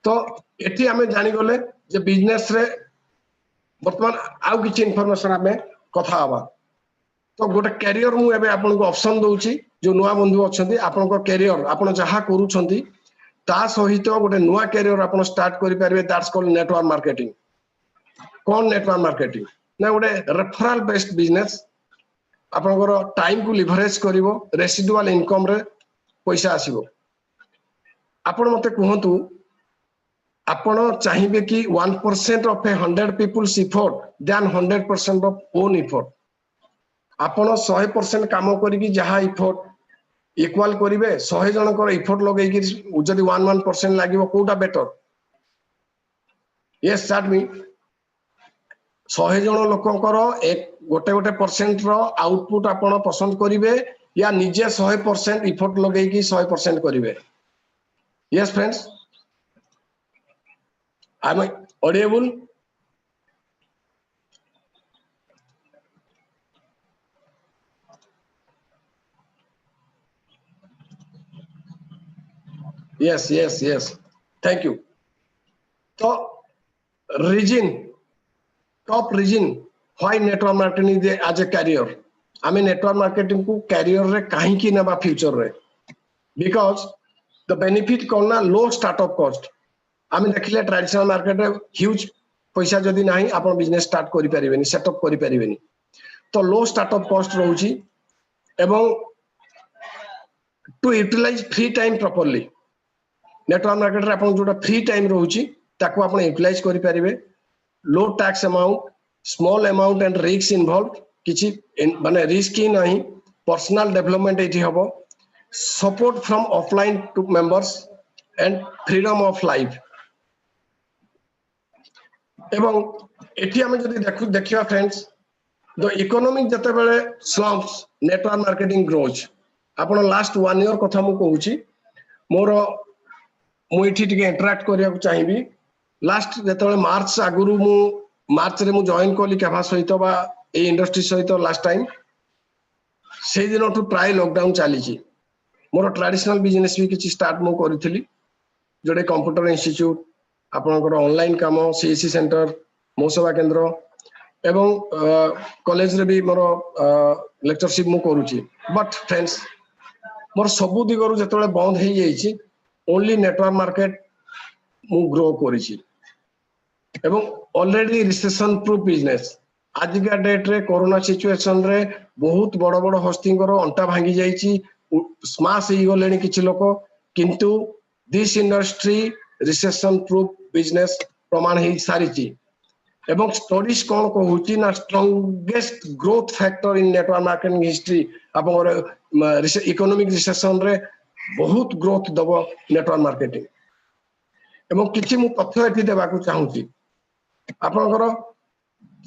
तो एठी हमें जानि गले जे बिजनेस रे वर्तमान आउ किछि इंफॉर्मेशन हमें कथा हवा तो गोटे कैरियर मु एबे आपन को ऑप्शन दउची जो नुवा बंधु अछंती आपन को कैरियर आपन जहा करूछंती ता सहित गोटे नुआ कैरियर आपण स्टार्ट करि पारबे दैट्स कॉल्ड नेटवर्क मार्केटिंग कोन नेटवर्क मार्केटिंग ना गोटे रेफरल बेस्ड बिजनेस आपनकर टाइम को लिवरेज करिवो रेसिडुअल इनकम रे पैसा आसीबो आपण मते कहंतु आपण चाहिबे कि 1% of 100 peoples effort than 100% of own effort आपण 100% काम करिकि जहा इफोर्ट इक्वल करिवे 100 जनकर इफोर्ट लगै कि जदी 1% लागिवो कोटा बेटर यस दैट मीन 100 जन लोकंकर एक गोटे गोटे परसेंट रो आउटपुट आपण पसंद करिवे या निजे 100% इफोर्ट लगै कि 100% करिवे yes friends am I audible yes thank you तो reason top reason why network marketing is as a career आमे network marketing को career रे काहे की नेबा फ्यूचर रे because the benefit कोना low startup cost आमे देखिले ट्रेडिशनल मार्केट रे ह्यूज पैसा जदी नाही आपण बिजनेस स्टार्ट करि परिबेनी सेटअप करि परिबेनी तो लो स्टार्टअप कॉस्ट रहउची एवं to utilize free time properly network market रे आपण जोटा फ्री टाइम रहउची ताको आपण यूटिलाइज करि परिबे low tax amount small amount and risk involve किछि माने रिस्क ही नाही पर्सनल डेवलपमेंट एठी हबो support from offline to members and freedom of life एवं एठी हमें जदी देखिया फ्रेंड्स द इकोनॉमिक जते बेले स्लम्स नेटवर्क मार्केटिंग ग्रोज आपण लास्ट 1 ईयर कथा मु कहूची मोर मु एठी टिके इंटरैक्ट करिया को चाहिबी लास्ट जते बेले मार्च आगुरु मु मार्च रे मु जॉइन कोली केभा सहित बा ए इंडस्ट्री सहित लास्ट टाइम से दिन टू प्राय लॉकडाउन चली छी मोर ट्रेडिशनल बिजनेस भी किछि स्टार्ट मु करिथिली जोडे कंप्यूटर इंस्टीट्यूट आपनकर ऑनलाइन काम सीएससी सेंटर मोसेवा केंद्र एवं कॉलेज रे भी मोर लेक्चरशिप मु करूची बट फ्रेंड्स मोर सबु दिगरु जतले बंद हे जाईची ओनली नेटवर्क मार्केट मु ग्रो करिची एवं ऑलरेडी रिसेशन प्रूफ बिजनेस आज का डेट रे कोरोना सिचुएशन रे बहुत बड़ बड़ होस्टिंग रो अंटा भांगी जाईची स्माश ही गलेनी किछि लोक किंतु this industry recession proof business प्रमाण ही सारी एवं स्टडीज कौन कहूची ना strongest growth factor in network marketing history आपन इकोनॉमिक रिसेशन रे बहुत ग्रोथ दबो नेटवर्क मार्केटिंग एवं किछि मु तथ्य एठी देबा को चाहूची आपनकर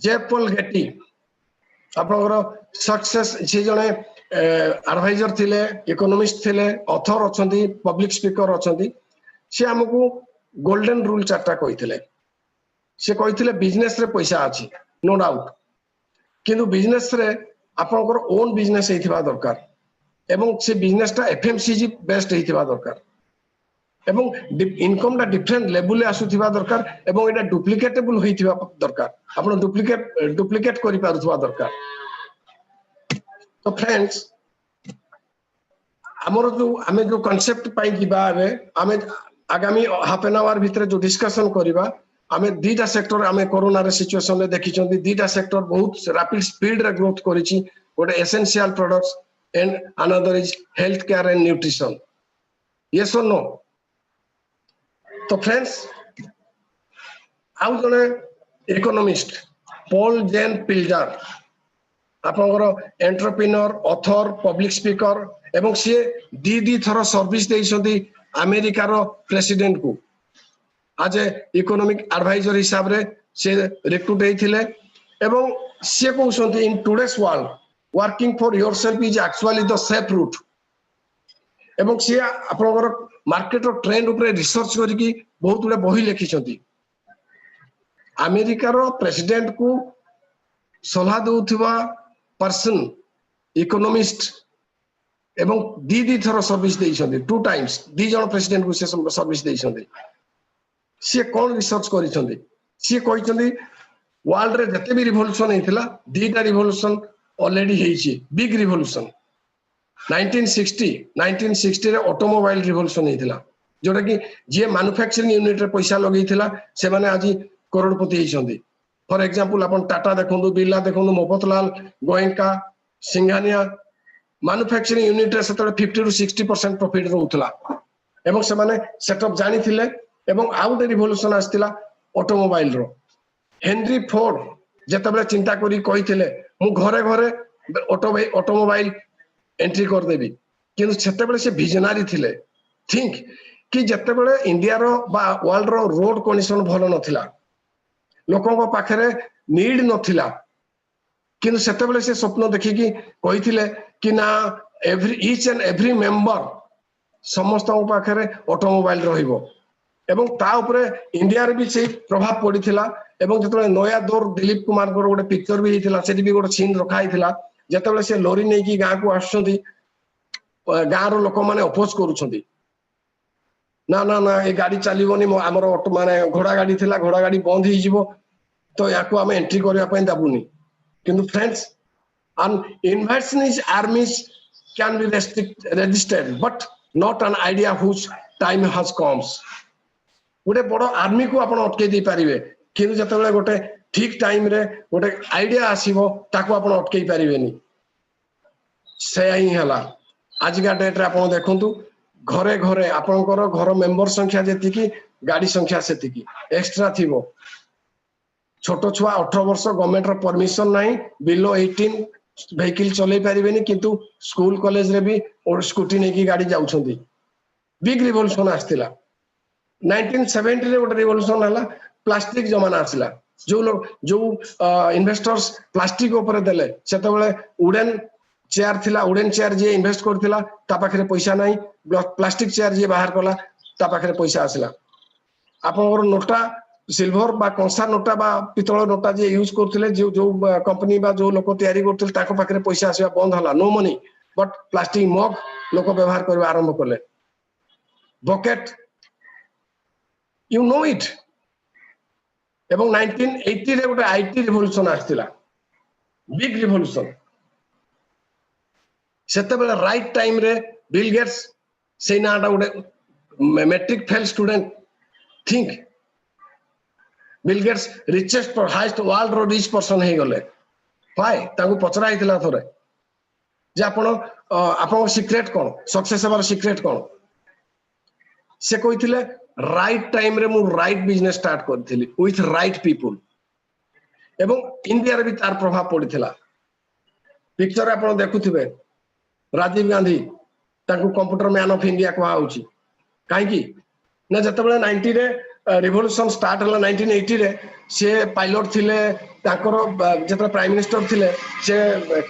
जेपल गेटी आपनकर सक्सेस जे जने एडवाइजर थिले इकोनॉमिस्ट थिले ऑथर अछंती पब्लिक स्पीकर अछंती से हमको गोल्डन रूल चारटा कहिथिले से कहिथिले बिजनेस रे पैसा अछि नो डाउट किंतु बिजनेस रे आपनकर ओन बिजनेस हेथिबा दरकार एवं से बिजनेस ता एफएमसीजी बेस्ड हेथिबा दरकार एवं इनकम ता डिफरेंट लेवल ले आसुथिबा दरकार एवं एटा डुप्लीकेटेबल होइथिबा दरकार आपण डुप्लीकेट करि पारुथबा दरकार तो फ्रेंड्स हमर जो आमे जो कांसेप्ट पाई जिबा आमे आगामी हाफ एन आवर भितर जो डिस्कशन करिबा आमे दीटा सेक्टर आमे कोरोना रे सिचुएशन रे देखि चंदी दीटा सेक्टर बहुत रैपिड स्पीड रे ग्रोथ करिछि गोटे essential products and another is health care and nutrition yes और नो तो फ्रेंड्स आउ जने इकोनॉमिस्ट पॉल जेन पिल्जर आपनकर एंटरप्रेन्योर ऑथर पब्लिक स्पीकर एवं सी दी थर सर्विस देइछंती अमेरिका रो प्रेसिडेंट को आज इकोनॉमिक एडवाइजर हिसाब रे से रिक्रूट हेथिले एवं से कहउछंती in today's world working for yourself is actually the safe route एवं से आपनकर मार्केट रो ट्रेंड ऊपर रिसर्च करके बहुत गुडे बही लिखिछंती अमेरिका रो प्रेसिडेंट को सलाह दउथबा पर्सन इकोनॉमिस्ट एवं दी थर सर्विस देइछंती 2 टाइम्स दी जण प्रेसिडेंट को से सर्विस देइछंती से कोन रिसर्च करिछंती से कहिछंती वर्ल्ड रे जते भी रिवोल्यूशन हेतिला दीटा रिवोल्यूशन ऑलरेडी हेइछि बिग रिवोल्यूशन 1960 रे ऑटोमोबाइल रिवोल्यूशन हेतिला जोटा कि जी मैन्युफैक्चरिंग यूनिट रे पैसा लगेइथिला से माने आज करोड़पति होइछंदी फॉर एग्जांपल अपन टाटा देखंदु बिरला देखंदु मोपतलाल गोयंका सिंघानिया मैन्युफैक्चरिंग यूनिट रे सेतले 50 टू 60% प्रॉफिट रहउतला एवं से माने सेटअप जानी थिले एवं आउट रिवोल्यूशन आस्तिला ऑटोमोबाइल रो हेनरी फोर्ड जेतबे चिंता करी कहिथिले मु घरे घरे ऑटोमोबाइल एंट्री कर देबी किंतु सेतेबेले से विजनरी थिले थिंक कि जेतेबेले इंडिया रो बा वर्ल्ड रो रोड कंडीशन भलो नथिला लोकों को पाखरे नीड नथिला किंतु सेतेबेले से स्वप्न देखि कि कहिथिले कि ना every each and every member समस्त पाखरे ऑटोमोबाइल रहिबो एवं ता उपरे इंडिया रे भी से प्रभाव पड़िथिला एवं जेतबेले नया दौर दिलीप कुमार को गोटे पिक्चर भी हिथिला सेठी भी गोटे सीन रखा हिथिला जेतबेले से लोरी नै कि गां को आछंती गां रो लोक माने अपोज करूछंती ना ना ना ए गाड़ी चलीबोनी हमर ऑटो माने घोड़ा गाड़ी थिला घोड़ा गाड़ी बंद ही जिवो तो याको हम एंट्री करिया पय दाबुनी किंतु friends an invasionist armies can be resisted but not an idea whose time has comes गोटे बड़ आर्मी को आपण अटके दी पारिबे किंतु जतबेले गोटे ठीक टाइम रे गोटे आइडिया आसीबो ताको आपण अटके पारिबेनी से ही हला आज का डेट रे आपण देखंतु घरे घरे आपनकर घर मेंबर संख्या जेति की गाड़ी संख्या सेति की एक्स्ट्रा थिबो छोटो छुआ 18 वर्ष गवर्नमेंट रो परमिशन नाही बिलो 18 व्हीकल चलै पारिबेनी किंतु स्कूल कॉलेज रे भी और स्कूटी नै की गाड़ी जाउछंदी बिग रिवोल्यूशन आस्तिला 1970 रे गोटे रिवोल्यूशन हला प्लास्टिक जमाना आसला जो लोग जो इन्वेस्टर्स प्लास्टिक ऊपर देले सेतबेले वुडन चेयर थिला वुडन चेयर जे इन्वेस्ट करथिला ता पाखरे पैसा नाही प्लास्टिक चेयर जे बाहर कला ता पाखरे पैसा आसला आपनकर नोटा सिल्वर बा कंसा नोटा बा पितळ नोटा जे यूज करथिले जो जो कंपनी बा जो लोक तयारी करथिले ताको पाखरे पैसा आसीबा बंद हला नो मनी बट प्लास्टिक मग लोक व्यवहार करबा आरंभ करले बकेट यू नो इट एवं 1980 रे गोटे आईटी रिवोल्यूशन आस्तिला बिग रिवोल्यूशन सेतेबेले राइट टाइम रे बिल गेट्स से नाटा गोटे matric fail student think Bill Gates richest highest world रो रिच पर्सन हे गले व्हाई ताको पचरा हितला थोरे जे आपण सीक्रेट कोन सक्सेस हबार सीक्रेट कोन से कहिथिले राइट टाइम रे मु राइट बिजनेस स्टार्ट करथिली विथ राइट पीपल एवं इंडिया रे भी तार प्रभाव पड़िथिला पिक्चर आपण देखुथिबे राजीव गांधी ताको कंप्यूटर मैन ऑफ इंडिया को आउची काहे की ना जतबेले 90 रे रिवोल्यूशन स्टार्ट हला 1980 रे से पायलट थिले ताकर जतबे प्राइम मिनिस्टर थिले से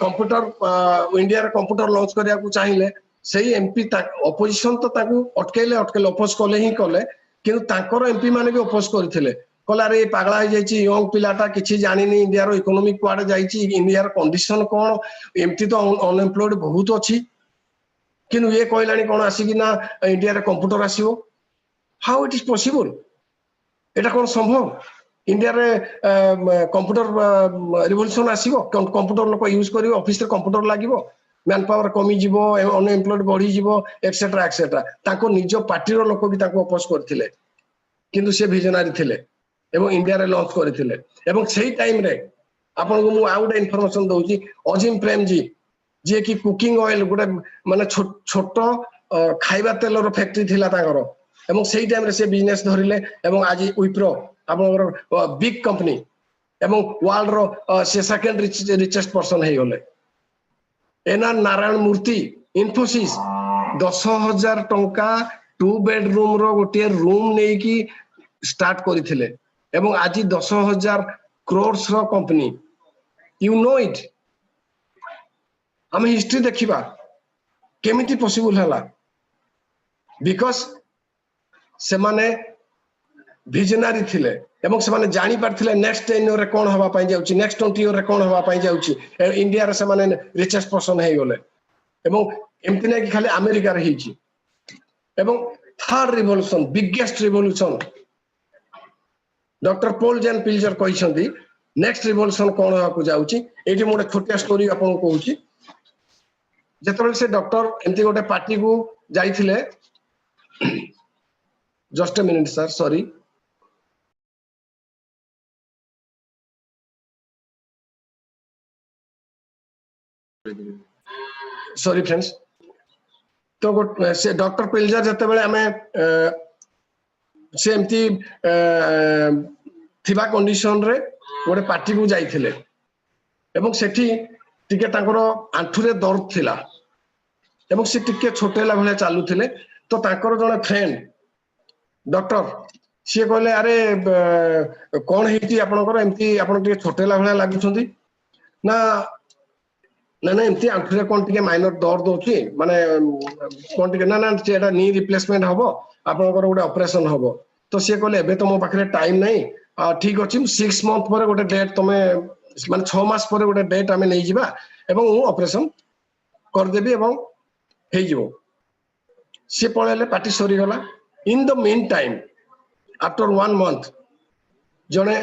कंप्यूटर इंडिया रे कंप्यूटर लॉन्च करिया को चाहिए सही एमपी अपोजिशन तो ताकू अटकेले अपोज कले ही कले किंतु ताकर एमपी माने भी अपोज करथिले कला रे पागला हो जाईची यंग पिलाटा किछि जानिनी इंडिया रो इकोनॉमिक क्वाड जाईची इंडिया रो कंडीशन कोन एमटी तो अनएम्प्लॉयड बहुत अछि किंतु ये कहलानी कोन आसी कि ना इंडिया रे कंप्यूटर आसीबो हाउ इट इज पॉसिबल एटा कोन संभव इंडिया रे कंप्यूटर रिवोल्यूशन आसीबो कंप्यूटर लोक यूज करिवो ऑफिस रे कंप्यूटर लागिवो मैन पावर कमी जीवो अनएम्प्लॉयड बढ़ी जीवो एक्सेट्रा एक्सेट्रा ताको निज पार्टी रो लोक भी ताको अपोज करथिले किंतु से विजनरी थिले एवं इंडिया रे लॉन्च करथिले एवं सेही टाइम रे आपन को मु आउट इन्फॉर्मेशन दउची अजिम प्रेम जी जे की कुकिंग ऑयल गुडे माने छोटो खाइबा तेल रो फैक्ट्री थिला ताकर एवं सेही टाइम रे से बिजनेस धरिले एवं आज विप्रो आपन बिग कंपनी एवं वर्ल्ड रो से सेकंड रिचेस्ट पर्सन हे गले एना नारायण मूर्ति इन्फोसिस 10,000 टंका 2 बेडरूम रो गोटे रूम नै की स्टार्ट करिथिले एवं आज 10,000 करोड़ रो कंपनी यू नो इट हम हिस्ट्री देखिबा केमिति पॉसिबल हला बिकॉज़ से माने विजनरी थिले एवं से माने जानि पारथिले नेक्स्ट 10 इयर रे कोन होबा पई जाउची नेक्स्ट 20 इयर रे कोन होबा पई जाउची इंडिया रे से माने रिचेस्ट पर्सन हे गले एवं एमति नै कि खाली अमेरिका रे हिची एवं third revolution biggest revolution doctor Paul Zane Pilzer कहिसंती नेक्स्ट रिवोल्यूशन कोन होबा को जाउची एठी मोटे छोटिया स्टोरी आपन कहूची जेतबेले से डॉक्टर एमति गोटे पार्टी को जाइथिले Just a minute, sir. Sorry. Sorry, friends. तो से डॉक्टर पिल्जर जते बेले हमें से एमती थिबा कंडीशन रे गोटे पार्टी को जाइथिले एवं सेठी टिके तांकर आंठुरे दर्द थिला एवं से टिके छोटेला भले चालुथिले तो तांकर जने फ्रेंड डॉक्टर सी कहले अरे कौन हेती आपनकर एमती आपन टिके छोटेला भले लागुछंती ना ना ना एमती आंठुरे कोन टिके माइनर दर्द होची माने कोन टिके ना ना एटा नी रिप्लेसमेंट हबो आपनकर गोटे ऑपरेशन हबो तो सी कहले एबे तो मो पाखरे टाइम नाही ठीक अछि 6 मंथ पर गोटे डेट तमे माने 6 मास पर गोटे डेट आमे नै जिबा एवं ऑपरेशन कर देबी एवं हे जिवो सी पळेले पार्टी सरी गला in the mean time after 1 month जने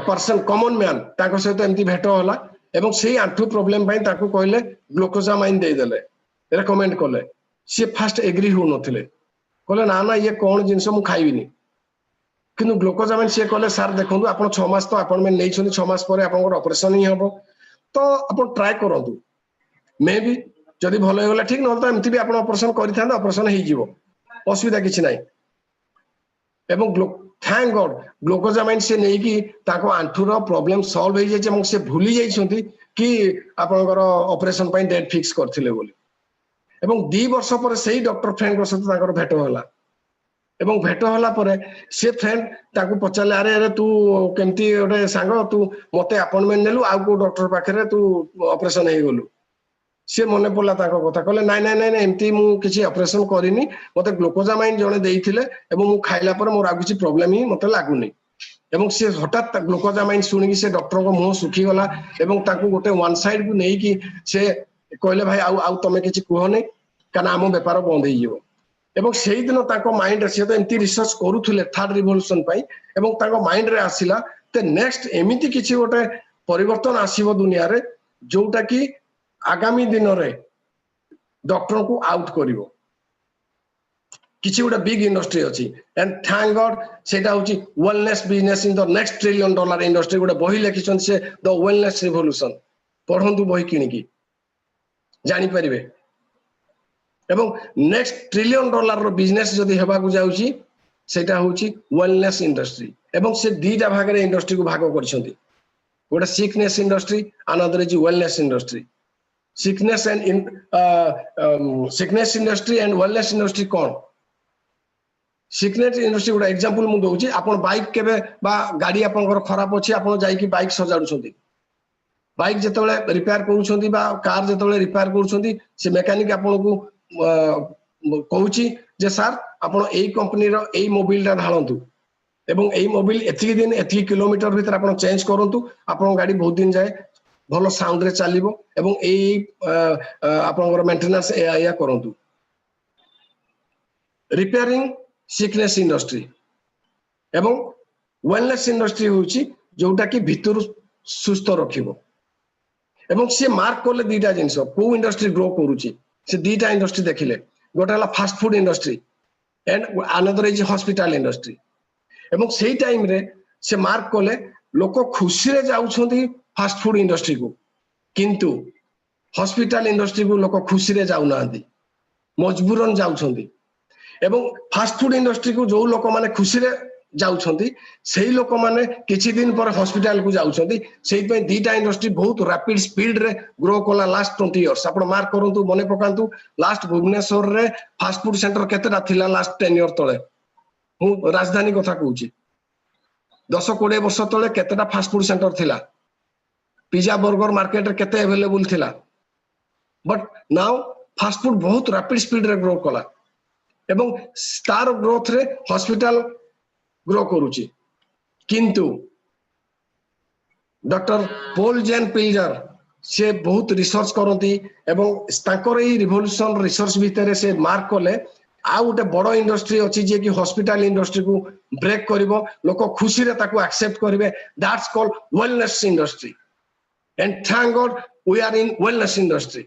पर्सन कॉमन मैन ताको सहित एमती भेट होला एवं से आंठू प्रॉब्लम पई ताको कहले ग्लूकोजामाइन दे देले रेकमेंड करले सी फास्ट एग्री हो नथिले कहले ना ना ये कोन जिंस मु खाइबिनी किंतु ग्लूकोजामाइन से कहले सर देखंतु आपण 6 मास तो अपॉइंटमेंट नै छनी 6 मास पर आपण ऑपरेशन ही हबो तो आपण ट्राई करंतु मे बी जदि भलो होगला ठीक न तो एमती भी आपण ऑपरेशन करिथान ऑपरेशन हे जिवो असुविधा किछि नै एवं थैंक गॉड ग्लूकोजामाइन से नहीं कि ताको आंठुर प्रॉब्लम सॉल्व हो जाय से भूली जाइछंती कि आपनकर ऑपरेशन पई डेट फिक्स करथिले बोली एवं 2 वर्ष पर सही डॉक्टर फ्रेंड को साथ ताकर भेट होला एवं भेट होला पर से फ्रेंड ताको पचाले अरे अरे तू केमती ओटे सांग तू मते अपॉइंटमेंट नेलु आ को डॉक्टर पाखरे तू ऑपरेशन हे गलु से मने पड़ला ताको कथा कहले नाइ नाइ नाइ एमती मु किछि ऑपरेशन करिनी मते ग्लूकोजामाइन जणे देइथिले एवं मु खाइला पर मोर आ किछि प्रॉब्लम ही मते लागुनी एवं से हठात ग्लूकोजामाइन सुनि से डॉक्टर को मुंह सुखी गला एवं ताको गोटे वन साइड को नै कि से कहले भाई आउ तमे किछि कहने काना हम व्यापार बंद हे जिवो एवं सेही दिन ताको माइंड से तो एमती रिसर्च करूथुले थर्ड रिवोल्यूशन पई एवं ताको माइंड रे आसीला ते नेक्स्ट एमिति किछि गोटे परिवर्तन आसीबो दुनिया रे जोटा कि आगामी दिन रे डॉक्टर को आउट करिवो किछि गोटे बिग इंडस्ट्री अछि एंड थैंक गॉड सेटा होछि wellness business in the next $1 trillion industry गोटे बही लिखिछन से द वेलनेस रिवोल्यूशन पढंतु बही किनिकी जानि परिबे एवं नेक्स्ट $1 ट्रिलियन रो बिजनेस जदि हेबा को जाउछि सेटा होछि वेलनेस इंडस्ट्री एवं से दीटा भाग रे इंडस्ट्री को भाग करछंती गोटे sickness industry another is wellness industry sickness and sickness industry and wellness industry कौन सिकनेस इंडस्ट्री गोटे एग्जांपल मु दोउची आपण बाइक केबे बा गाड़ी आपनकर खराब अछि आपण जाई कि बाइक सजाडुछंती बाइक जेतबेले रिपेयर करूछंती बा कार जेतबेले रिपेयर करूछंती से मैकेनिक आपण को कहूची जे सर आपण एई कंपनी रो एई मोबिल रा ढालंतु एवं एई मोबिल एथि दिन एथि किलोमीटर भीतर आपण चेंज करंतु आपण गाड़ी बहुत दिन जाए भलो साउंड रे चलिबो एवं एई आपनकर मेंटेनेंस या करंतु रिपेयरिंग सिकनेस इंडस्ट्री एवं वेलनेस इंडस्ट्री होची जोटा कि भितर सुस्थ रखिबो एवं से मार्क करले दीटा जिंस को इंडस्ट्री ग्रो करूची से दीटा इंडस्ट्री देखिले गोटा हला fast food industry and another is hospital industry एवं सेही टाइम रे से मार्क करले लोक खुशी रे जाउछंती फास्ट फूड इंडस्ट्री को किंतु हॉस्पिटल इंडस्ट्री को लोक खुशी रे जाउ नांदी मजबूरन जाउछंती एवं फास्ट फूड इंडस्ट्री को जो लोक माने खुशी रे जाउछंती सेही लोक माने किछि दिन पर हॉस्पिटल को जाउछंती सेही पे दीटा इंडस्ट्री बहुत रैपिड स्पीड रे ग्रो कोला लास्ट 20 इयर्स आपण मार्क करंतु मने पकांतु लास्ट भुवनेश्वर रे फास्ट फूड सेंटर केतेटा थिला लास्ट 10 इयर तळे हूँ राजधानी कथा कहूची 10-20 वर्ष तळे केतेटा फास्ट फूड सेंटर थिला पिज्जा बर्गर मार्केट रे केते अवेलेबल थिला बट नाउ फास्ट फूड बहुत रैपिड स्पीड रे ग्रो कोला एवं स्टार ग्रोथ रे हॉस्पिटल ग्रो करूची किंतु डॉक्टर पॉल जेन पिल्जर से बहुत रिसर्च करती एवं ताकर ए रिवोल्यूशन रिसर्च भितर से मार्क कले आ गोटे बड़ इंडस्ट्री अच्छी जे कि हॉस्पिटल इंडस्ट्री को ब्रेक करिवो लोक खुशी रे ताको एक्सेप्ट करिवे that's called wellness industry and thank God we are in wellness industry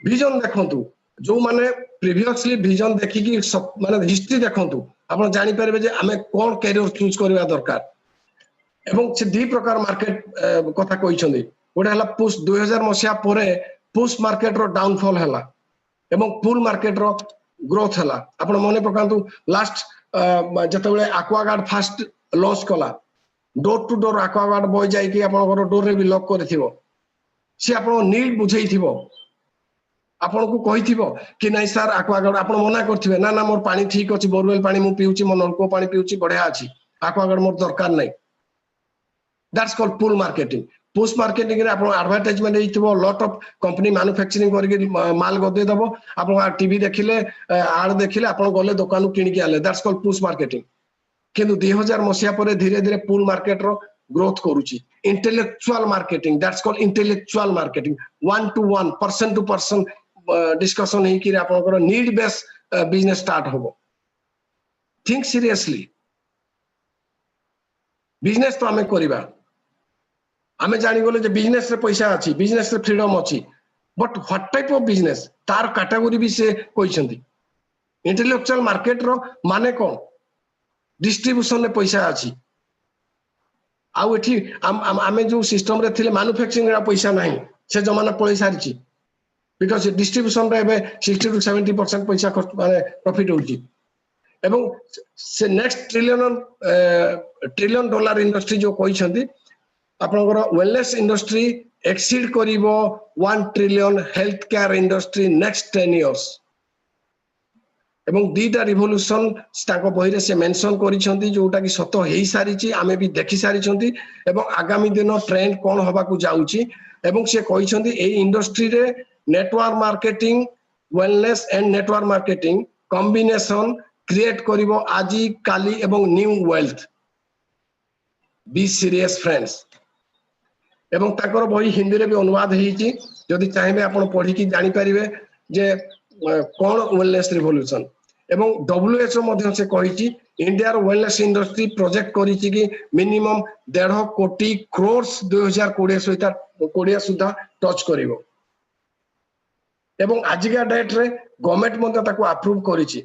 vision देखंतु जो माने प्रीवियसली विजन देखिकी माने हिस्ट्री देखंतु आपण जानि पारबे जे आमे कोन कैरियर चूज करबा दरकार एवं से दी प्रकार मार्केट कथा कहिसंदी गोटे हला पुश 2000 मसिया परे पुश मार्केट रो डाउनफॉल हला एवं पुल मार्केट रो ग्रोथ हला आपण मने पकांतु लास्ट जतबेले एक्वागार्ड फास्ट लॉन्च कला door to door Aquaguard boy जाई कि आपण डोर रे भी लॉक करथिबो से आपण नीड बुझेइथिबो आपण को कहिथिबो कि नहीं सर एक्वागार्ड आपण मना करथिबे ना ना मोर पानी ठीक अछि बोरवेल पानी मु पिउची मोर नलको पानी पिउची बढ़िया अछि एक्वागार्ड मोर दरकार नहीं that's called pull marketing push marketing रे आपण एडवर्टाइजमेंट हेइथिबो लॉट ऑफ कंपनी मैन्युफैक्चरिंग करके माल गदे दबो आपण टीवी देखिले आड देखिले आपण गले दुकान किनि के आले दैट्स कॉल्ड पुश मार्केटिंग किंतु 2000 मसिया परे धीरे धीरे पुल मार्केट रो ग्रोथ करूची intellectual marketing that's called intellectual marketing 1 to 1 person to person discussion हे कि आपनकर नीड बेस बिजनेस स्टार्ट होबो थिंक सीरियसली बिजनेस तो हमें करिबा हमें जानि गले जे बिजनेस रे पैसा अछि बिजनेस रे फ्रीडम अछि but what type of business तार कैटेगरी भी से कहिसंती इंटेलेक्चुअल मार्केट रो माने कोन डिस्ट्रीब्यूशन रे पैसा अछि आउ एठी आमे जो सिस्टम रे थिले मैन्युफैक्चरिंग रा पैसा नाही से जमाना पळै सारिछि बिकॉज़ डिस्ट्रीब्यूशन रे एबे 60 to 70% पैसा माने प्रॉफिट होउछि एवं से नेक्स्ट ट्रिलियन डॉलर इंडस्ट्री जो कहिसंती आपनकर वेलनेस इंडस्ट्री एक्सीड करिवो 1 trillion health care industry next 10 years एवं दीटा रिवोल्यूशन ताको बहिरे से मेंशन करिसंती जोटा कि सत हेई सारिछि आमे भी देखि सारिसंती एवं आगामी दिन ट्रेंड कोन होबा को जाउछि एवं से कहिसंती ए इंडस्ट्री रे network marketing wellness and network marketing combination create करिवो आजी काली एवं new wealth be serious friends एवं ताकर बही हिंदी रे भी अनुवाद हेइछि जदि चाहेबे आपण पढि कि जानि परिबे जे कोन वेलनेस रिवोल्यूशन एवं WHO मध्य से कहिछि इंडिया रो वेलनेस इंडस्ट्री प्रोजेक्ट करिछि कि मिनिमम 1.5 कोटी क्रोर्स 2020 सुधा टच करिवो एवं आजिका डेट रे गवर्नमेंट मध्य ताको अप्रूव करिछि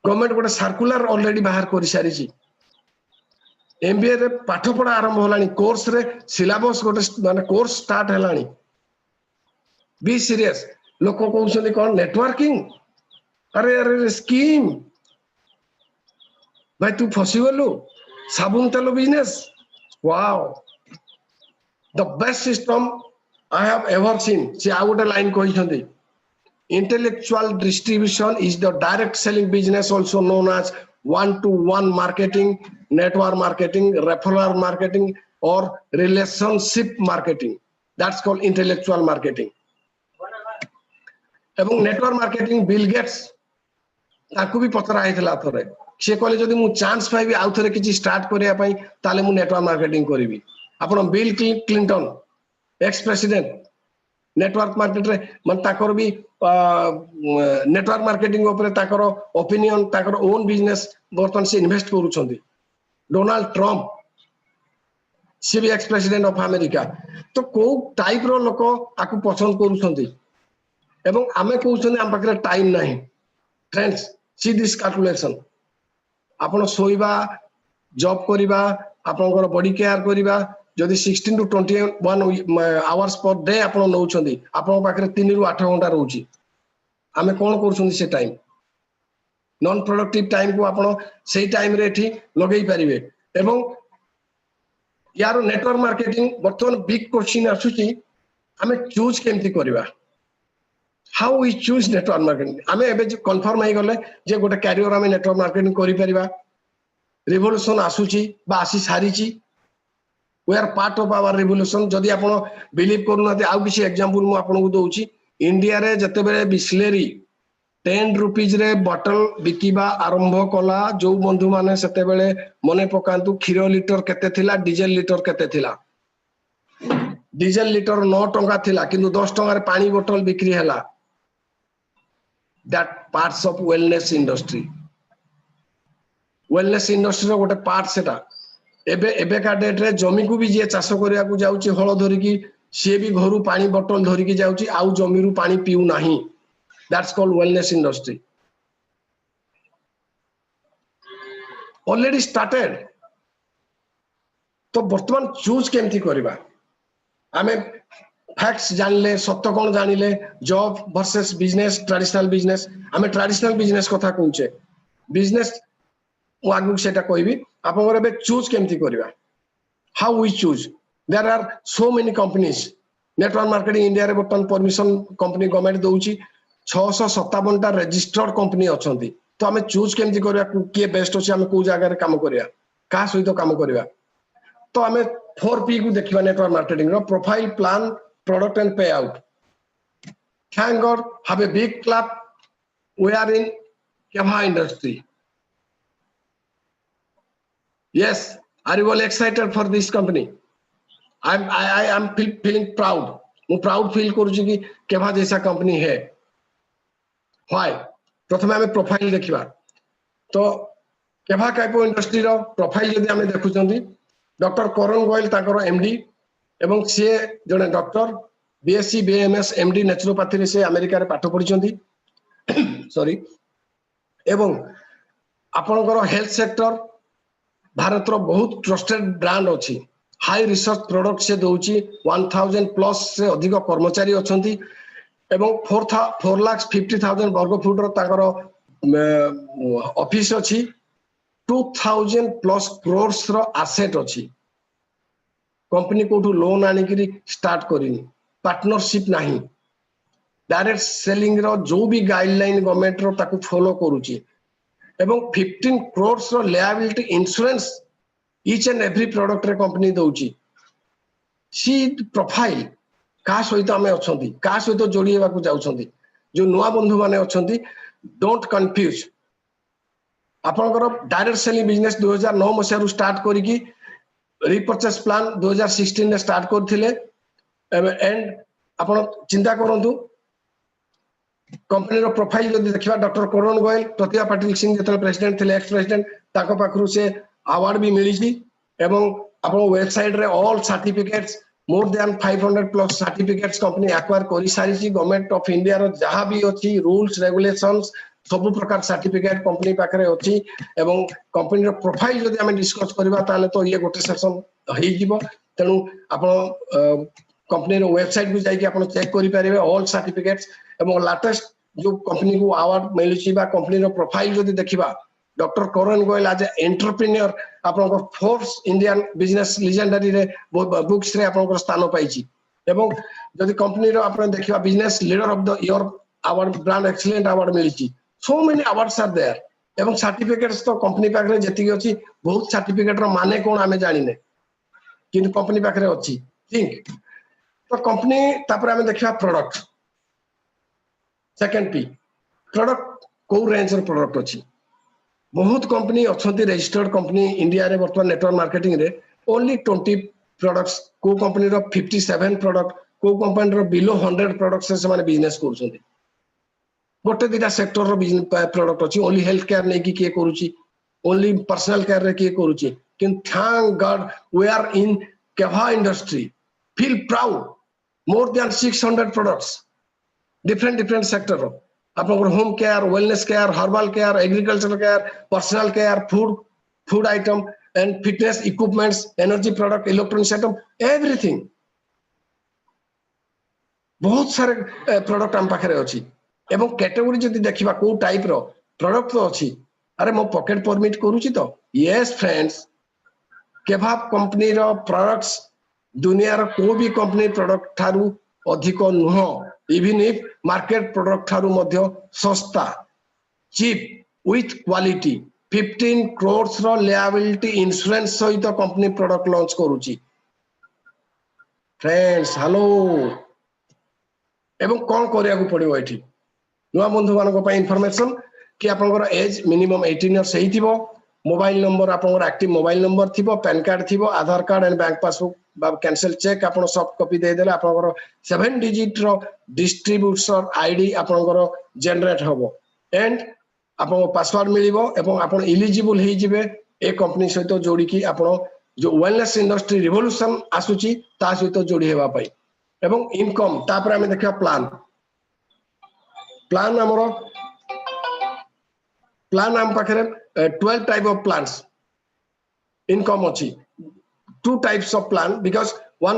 गवर्नमेंट गोटे सर्कुलर ऑलरेडी बाहर करि सारिछि एमबीए रे पाठ पढ़ा आरंभ होलानी कोर्स रे सिलेबस गोटे माने कोर्स स्टार्ट हेलानी बी सीरियस लोक कहउछन्ती कोन नेटवर्किंग अरे अरे स्कीम भाई तू फसी गलु साबुन तेल business wow the best system I have ever seen से आ गोटे line कहिसन्ती intellectual distribution is the direct selling business also known as 1-to-1 marketing network marketing referral marketing or relationship marketing that's called intellectual marketing एवं network marketing Bill Gates ताकू भी पतरा आइथला थरे से कहले जदि मु चांस पाइबी आउ थरे किछि स्टार्ट करिया पई ताले मु नेटवर्क मार्केटिंग करिवि आपण bill Clinton ex president network market रे मन ताकर भी नेटवर्क मार्केटिंग ऊपर ताकर ओपिनियन ताकर ओन बिजनेस बर्तन से इन्वेस्ट करूछंती डोनाल्ड ट्रम्प सी भी एक्स प्रेसिडेंट ऑफ अमेरिका तो को टाइप रो लोक आकु पसंद करूछंती एवं आमे कहउछंती हम पाखरे टाइम नाही फ्रेंड्स सी दिस कैलकुलेशन आपण सोइबा जॉब करिबा आपनकर बॉडी केयर करिबा जदि 16 to 21 आवर्स पर डे आपण नउछंती आपण पाखरे 3 रु 8 घंटा रहउची आमे कोन करछंती से टाइम नॉन प्रोडक्टिव टाइम को आपण सेही टाइम रे एठी लगेई परिबे एवं यार नेटवर्क मार्केटिंग बर्तन बिग क्वेश्चन आसुची आमे चूज केमती करबा how we choose network marketing आमे एबे कंफर्म हे गले जे गोटे कैरियर आमे नेटवर्क मार्केटिंग करि परिबा रिवोल्यूशन आसुची बा आसी सारीची we are part of our revolution जदि आपण बिलीव करू नते आउ किसी एग्जांपल मु आपण को दोउची इंडिया रे जते बेले बिस्लेरी 10 रुपीज रे बॉटल बिकिबा आरंभ कला जो बंधु माने सेते बेले मने पकांतु खीरो लीटर केते थिला डीजल लीटर केते थिला डीजल लीटर 9 टंका थिला किंतु 10 टंका रे पानी बोतल बिक्री हला that parts of wellness industry रो गोटे पार्ट सेटा एबे का डेट रे जमी को भी जे चाष करिया को जाउची हळ धरि की सी भी घर पानी बोतल धरिकी जाउची आउ जमीरु पानी पीउ नाही that's called wellness industry already started तो वर्तमान चूज केमती करबा आमे फैक्ट्स जानले सत्य कोन जानिले job versus business traditional business आमे ट्रेडिशनल बिजनेस कथा कहूचे बिजनेस आगु सेटा कहबी आपन बे चूज केमती करबा how we choose there are so many companies network marketing India रे बर्तन परमिशन कंपनी गवर्नमेंट दउची 657 टा रजिस्टर्ड कंपनी अछंती तो आमे चूज केमती करबा के बेस्ट अछि आमे को जगह रे काम करिया का सहित काम करिया तो आमे 4P को देखिबा नेटवर्क मार्केटिंग रो profile plan product and pay out thank God have a big clap we are in Keva industry yes are you all excited for this company I am feeling proud मु proud feel करूची कि केभा जैसा company है why प्रथमे हमें profile देखिबा तो केभा काइपो industry रो profile जदी हमें देखुचंदी डॉक्टर करण गोयल ताकर एमडी एवं से जने doctor BSc BMS MD naturopathy रे से अमेरिका रे पाठ पढिचंदी सॉरी एवं आपनकर हेल्थ सेक्टर भारत रो बहुत ट्रस्टेड ब्रांड अछि हाई रिसर्च प्रोडक्ट से दउची 1000 प्लस से अधिक कर्मचारी अछंती एवं 4,50,000 वर्ग फुट रो ताकर ऑफिस अछि 2000 प्लस क्रोर्स रो एसेट अछि कंपनी कोठू लोन आनी करी स्टार्ट करिनी पार्टनरशिप नाही डायरेक्ट सेलिंग रो जो भी गाइडलाइन गवर्नमेंट रो ताकू फॉलो करूची एवं 15 crores रो liability insurance each and every product रे कंपनी दउची सी प्रोफाइल का सहित हमें अछंती का सहित जोड़ी हेबा को जाउछंती जो नुवा बंधु माने अछंती डोंट कंफ्यूज आपनकर डायरेक्ट सेलिंग बिजनेस 2009 मसिया रु स्टार्ट करी की रिपर्चेस प्लान 2016 ने स्टार्ट करथिले एंड आपण चिंता करंतु कंपनी रो प्रोफाइल जदी देखिबा डॉक्टर करण गोयल प्रतिभा पाटिल सिंह जतल प्रेसिडेंट थिले एक्स प्रेसिडेंट ताको पाखरु से अवार्ड भी मिली छी एवं आपण वेबसाइट रे all certificates more than 500 plus certificates company acquire करि सारी छी गवर्नमेंट ऑफ इंडिया रो जहां भी अछि रूल्स रेगुलेशंस सब प्रकार सर्टिफिकेट कंपनी पाखरे अछि एवं कंपनी रो प्रोफाइल जदी हम डिस्कस करबा ताले तो ये गोटे सेक्शन हेइ जिवो तेनु आपण कंपनी रो वेबसाइट भी जाई कि आपण चेक करि पारिबे ऑल सर्टिफिकेट्स एवं लेटेस्ट जो कंपनी को अवार्ड मिली छी बा कंपनी रो प्रोफाइल जदी देखिबा डॉक्टर करण गोयल एज एंटरप्रेन्योर आपन फोर्स इंडियन बिजनेस लेजेंडरी रे बुक्स रे आपन स्थान पाइची एवं जदी कंपनी रो आपन देखिबा business leader of the year award brand excellent award मिली छी so many awards are there एवं सर्टिफिकेट्स तो कंपनी पाखरे जति अछि बहुत सर्टिफिकेट रो माने कोन हमें जानिने किंतु कंपनी पाखरे अछि थिंक तो कंपनी तापर हमें देखिबा प्रोडक्ट सेकंड पी प्रोडक्ट को रेंज रो प्रोडक्ट अछि बहुत कंपनी अछंती रजिस्टर्ड कंपनी इंडिया रे वर्तमान नेटवर्क मार्केटिंग रे ओनली 20 प्रोडक्ट्स को कंपनी रो 57 प्रोडक्ट को कंपनी रो बिलो 100 प्रोडक्ट्स से माने बिजनेस करछंती गोटे दिटा सेक्टर रो बिजनेस प्रोडक्ट अछि ओनली हेल्थ केयर नै कि के करूची ओनली पर्सनल केयर रे के करूची किन thank God we are in Keva industry feel proud more than 600 products different sector रो आपन home care wellness care herbal care agriculture care personal care food item and fitness equipments energy product electronics item everything बहुत सारे product हम पाखरे अछि एवं category जदी देखिबा को टाइप रो प्रोडक्ट तो अछि अरे मो पॉकेट परमिट करूची तो यस फ्रेंड्स केभा कंपनी रो प्रोडक्ट्स दुनिया रो को भी कंपनी प्रोडक्ट थारु अधिक नुह इवन इफ मार्केट प्रोडक्ट थारु मध्य सस्ता चीप विथ क्वालिटी 15 crores रो लायबिलिटी इंश्योरेंस सहित कंपनी प्रोडक्ट लॉन्च करूची फ्रेंड्स हेलो एवं कोन करिया को पड़िबो एठी नुवा बंधु मानको पय इंफॉर्मेशन कि आपनकर एज मिनिमम 18 इयर्स हेइथिबो मोबाइल नंबर आपनकर एक्टिव मोबाइल नंबर थिबो पैन कार्ड थिबो Aadhaar card and bank passbook बा कैंसिल चेक आपन सॉफ्ट कॉपी दे देले आपनकर 7 डिजिट रो डिस्ट्रीब्यूटर आईडी आपनकर जनरेट होबो एंड आपन पासवर्ड मिलिबो एवं आपन एलिजिबल हेइ जिवे ए कंपनी सहित जोडी की आपन जो वेलनेस इंडस्ट्री रिवोल्यूशन आसुची ता सहित जोडी हेबा पई एवं इनकम तापर आमे देखिया प्लान प्लान हमरो प्लान आम पाखरे 12 टाइप ऑफ प्लान्स इनकम अछि two types of plan because one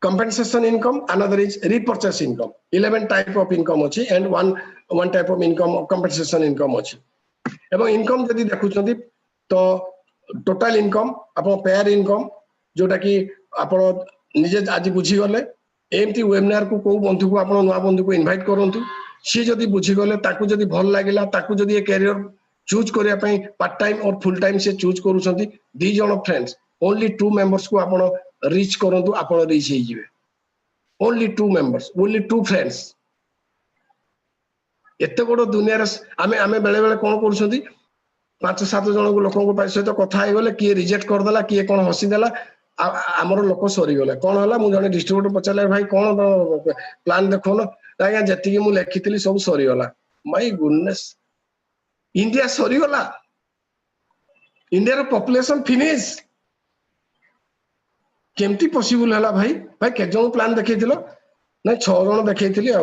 compensation income another is repurchase income 11 type of income अछि and one type of income compensation income अछि एवं इनकम जदि देखुछंती तो टोटल इनकम अपन pair income जोटा कि आपण निजे आज बुझी गले एमती वेबिनार को को बंधु को आपण नवा बंधु को इनवाइट करंतु सी जदि बुझी गले ताकू जदि भल लागिला ताकू जदि ए कैरियर चूज करिया पई पार्ट टाइम और फुल टाइम से चूज करूछंती दी जण फ्रेंड्स ओनली 2 मेंबर्स को आपण रीच करंतु आपण रीच हे जिवे ओनली 2 मेंबर्स ओनली 2 फ्रेंड्स एते बड़ दुनिया रे आमे आमे बेले बेले कोन करूछंती 5-7 जण को लोकन को सहित कथा हे गले किए रिजेक्ट कर देला किए कोन हसी देला हमर लोक सरी गले कोन होला मु जने डिस्ट्रीब्यूटर पचाले भाई कोन प्लान देखो न आज्ञा जति मु लेखितली सब सरी गला माय गुडनेस इंडिया सरी गला इंडिया रो पॉपुलेशन फिनिश केमती पॉसिबल हला भाई भाई के जण प्लान देखैथिलो नै 6 जण देखैथिली आ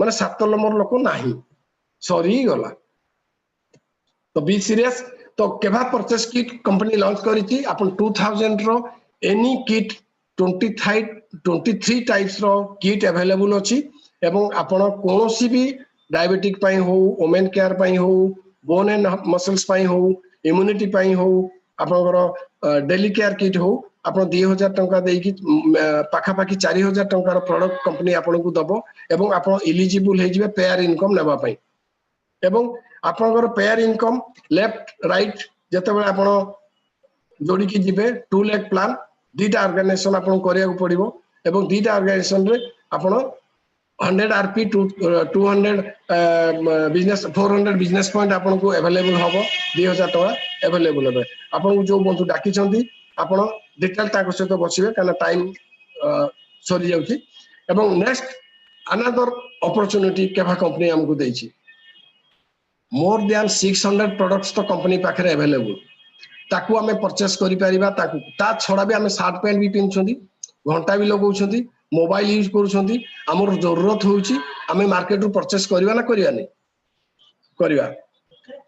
माने 7 नंबर लोक नाही सरी गला तो बी सीरियस तो केभा परचेस किट कंपनी लॉन्च करिछि अपन 2000 रो एनी किट 23 टाइप्स रो किट अवेलेबल अछि एवं आपण कोनोसी भी डायबिटिक पई हो वुमेन केयर पई हो बोन एंड मसल्स पई हो इम्यूनिटी पई हो आपनकर डेली केयर किट हो आपण 2000 टंका देकी पाखा पाखी 4000 टंका प्रोडक्ट कंपनी आपण को दबो एवं आपण एलिजिबल हे जिवे पेयर इनकम नेबा पई एवं आपनकर पेयर इनकम लेफ्ट राइट जते बेले आपण जोडी की जिवे 2 लाख प्लान दीटा ऑर्गेनाइजेशन आपण करिया को पड़िबो एवं दीटा ऑर्गेनाइजेशन रे आपण 100 आरपी 200 बिजनेस 400 बिजनेस पॉइंट आपण को अवेलेबल हबो 2000 टका अवेलेबल हबे आपण जो बंधु डाकी छंती आपण डिटेल ताको सहित बसिबे काना टाइम सरी जाउची एवं नेक्स्ट अनदर अपॉर्चुनिटी केभा कंपनी हमको देछि मोर देन 600 प्रोडक्ट्स तो कंपनी पाखरे अवेलेबल ताकू हमें परचेस करि परिबा ताकू ता छडा भी हमें शर्ट पैंट भी पिनछंती घंटा भी लगौछंती मोबाइल यूज करूछंती हमर जरूरत होउची हमें मार्केट रु परचेस करिवा ना करिवा नै करिवा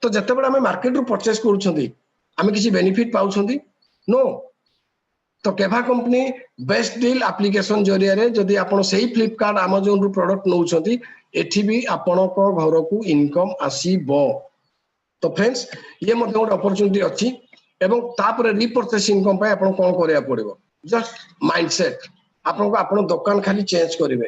तो जते बडा हमें मार्केट रु परचेस करूछंती हमें किसी बेनिफिट पाउछंती नो तो केभा कंपनी बेस्ट डील एप्लीकेशन जरिया रे जदी आपण सेही फ्लिपकार्ट अमेज़न रु प्रोडक्ट नउछंती एठी भी आपण को घर को इनकम आसीबो तो फ्रेंड्स ये मते एक अपॉर्चुनिटी अछि एवं तापर रिपर्चेस इनकम पे आपण कोन करिया पड़िबो जस्ट माइंडसेट आपण को आपण दुकान खाली चेंज करिवे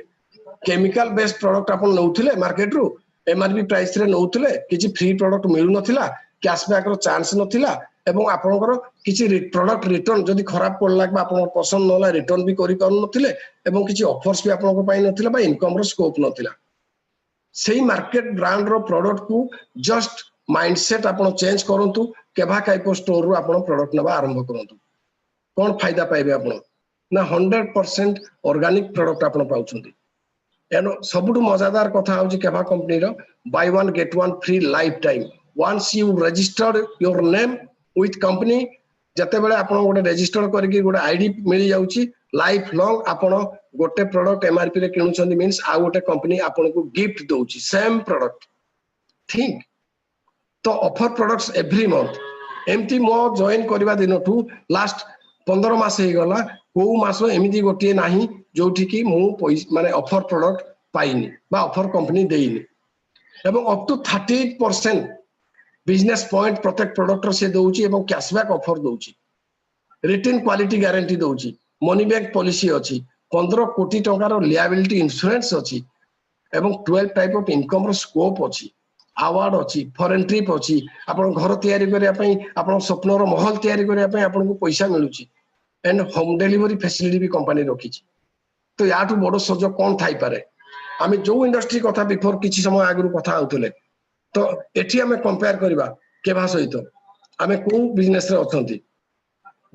केमिकल बेस्ड प्रोडक्ट आपण नउथिले मार्केट रु एमआरपी प्राइस रे नउथिले किछि फ्री प्रोडक्ट मिलु नथिला कैशबैक रो चांस नथिला एवं आपनकर किछि प्रोडक्ट रिटर्न जदी खराब पड़ला बा आपन पसंद नला रिटर्न भी करि पाउ नथिले एवं किछि ऑफर्स भी आपन को पाइ नथिला बा इनकम रो स्कोप नथिला सेही मार्केट ब्रांड रो प्रोडक्ट को जस्ट माइंडसेट आपन चेंज करंतु केभा काइपो स्टोर रु आपन प्रोडक्ट नबा आरंभ करंतु कोन फायदा पाइबे आपन ना 100% ऑर्गेनिक प्रोडक्ट आपन पाउछंती एनो सबुटु मजादार कथा होची केभा कंपनी रो buy one get one free life time once you registered your name with company जते बेले आपन गोटे रजिस्टर करके गोटे आईडी मिल जाउची लाइफ लॉन्ग आपन गोटे प्रोडक्ट एमआरपी रे किनुछंती मींस आ गोटे कंपनी आपन को गिफ्ट दोउची सेम प्रोडक्ट थिंक तो ऑफर प्रोडक्ट्स एवरी मंथ एमती मो जॉइन करबा दिनठू लास्ट 15 मास हे गला को मास एमिति गोटे नाही जोठी की मु माने ऑफर प्रोडक्ट पाइनी बा ऑफर कंपनी देइनी एवं अप टू 38% बिजनेस पॉइंट प्रत्येक प्रोडक्ट से दोउची एवं कैशबैक ऑफर दोउची रिटर्न क्वालिटी गारंटी दोउची मनी बैक पॉलिसी अछि 15 कोटी टंका रो लिएबिलिटी इंश्योरेंस अछि एवं 12 टाइप ऑफ इनकम रो स्कोप अछि अवार्ड अछि फॉरेन ट्रिप अछि आपण घर तयारी करिया पई आपण स्वप्न रो महल तयारी करिया पई आपण को पैसा मिलुची एंड होम डिलीवरी फैसिलिटी भी कंपनी रखिची तो याटू बडो सजो कोन थाई पारे आमे जो इंडस्ट्री कथा बिफोर किछि समय आगु कथा आउतले तो एठी हमें कंपेयर करबा केभा सहित आमे को बिजनेस रे अथंती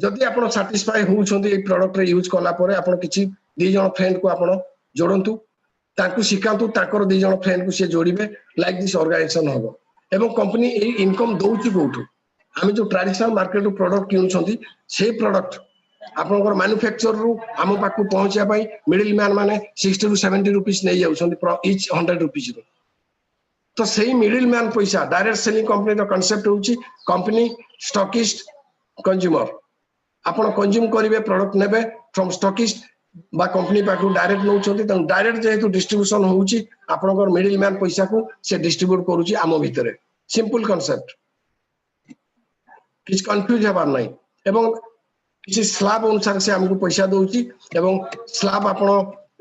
जदि आपण सैटिस्फाई होउछंती ए प्रोडक्ट रे यूज कला परे आपण किछि दी जण फ्रेंड को आपण जोडंतु ताकू सिकांतु ताकर दी जण फ्रेंड को से जोड़िबे लाइक दिस ऑर्गेनाइजेशन हबो एवं कंपनी ए इनकम दोउची कोठु आमे जो ट्रेडिशनल मार्केट प्रोडक्ट किनुछंती से प्रोडक्ट आपनकर मैन्युफैक्चर रु आम पाखु पहुंचा पाई मिडिल मैन माने 60 टू 70 रुपीस नहीं जाउछंती ईच 100 रुपीस रो तो सही मिडिल मैन पैसा डायरेक्ट सेलिंग कंपनी रो कांसेप्ट होउची कंपनी स्टॉकिस्ट कंज्यूमर आपण कंज्यूम करिवे प्रोडक्ट नेबे फ्रॉम स्टॉकिस्ट बा कंपनी पाखु डायरेक्ट नउछंती त डायरेक्ट जेहेतु डिस्ट्रीब्यूशन होउची आपनकर मिडिल मैन पैसा को से डिस्ट्रीब्यूट करूची आम भितरे सिंपल कांसेप्ट किछ कंफ्यूज हबार नाही एवं किसी स्लैब अनुसार से हमको पैसा दउची एवं स्लैब आपण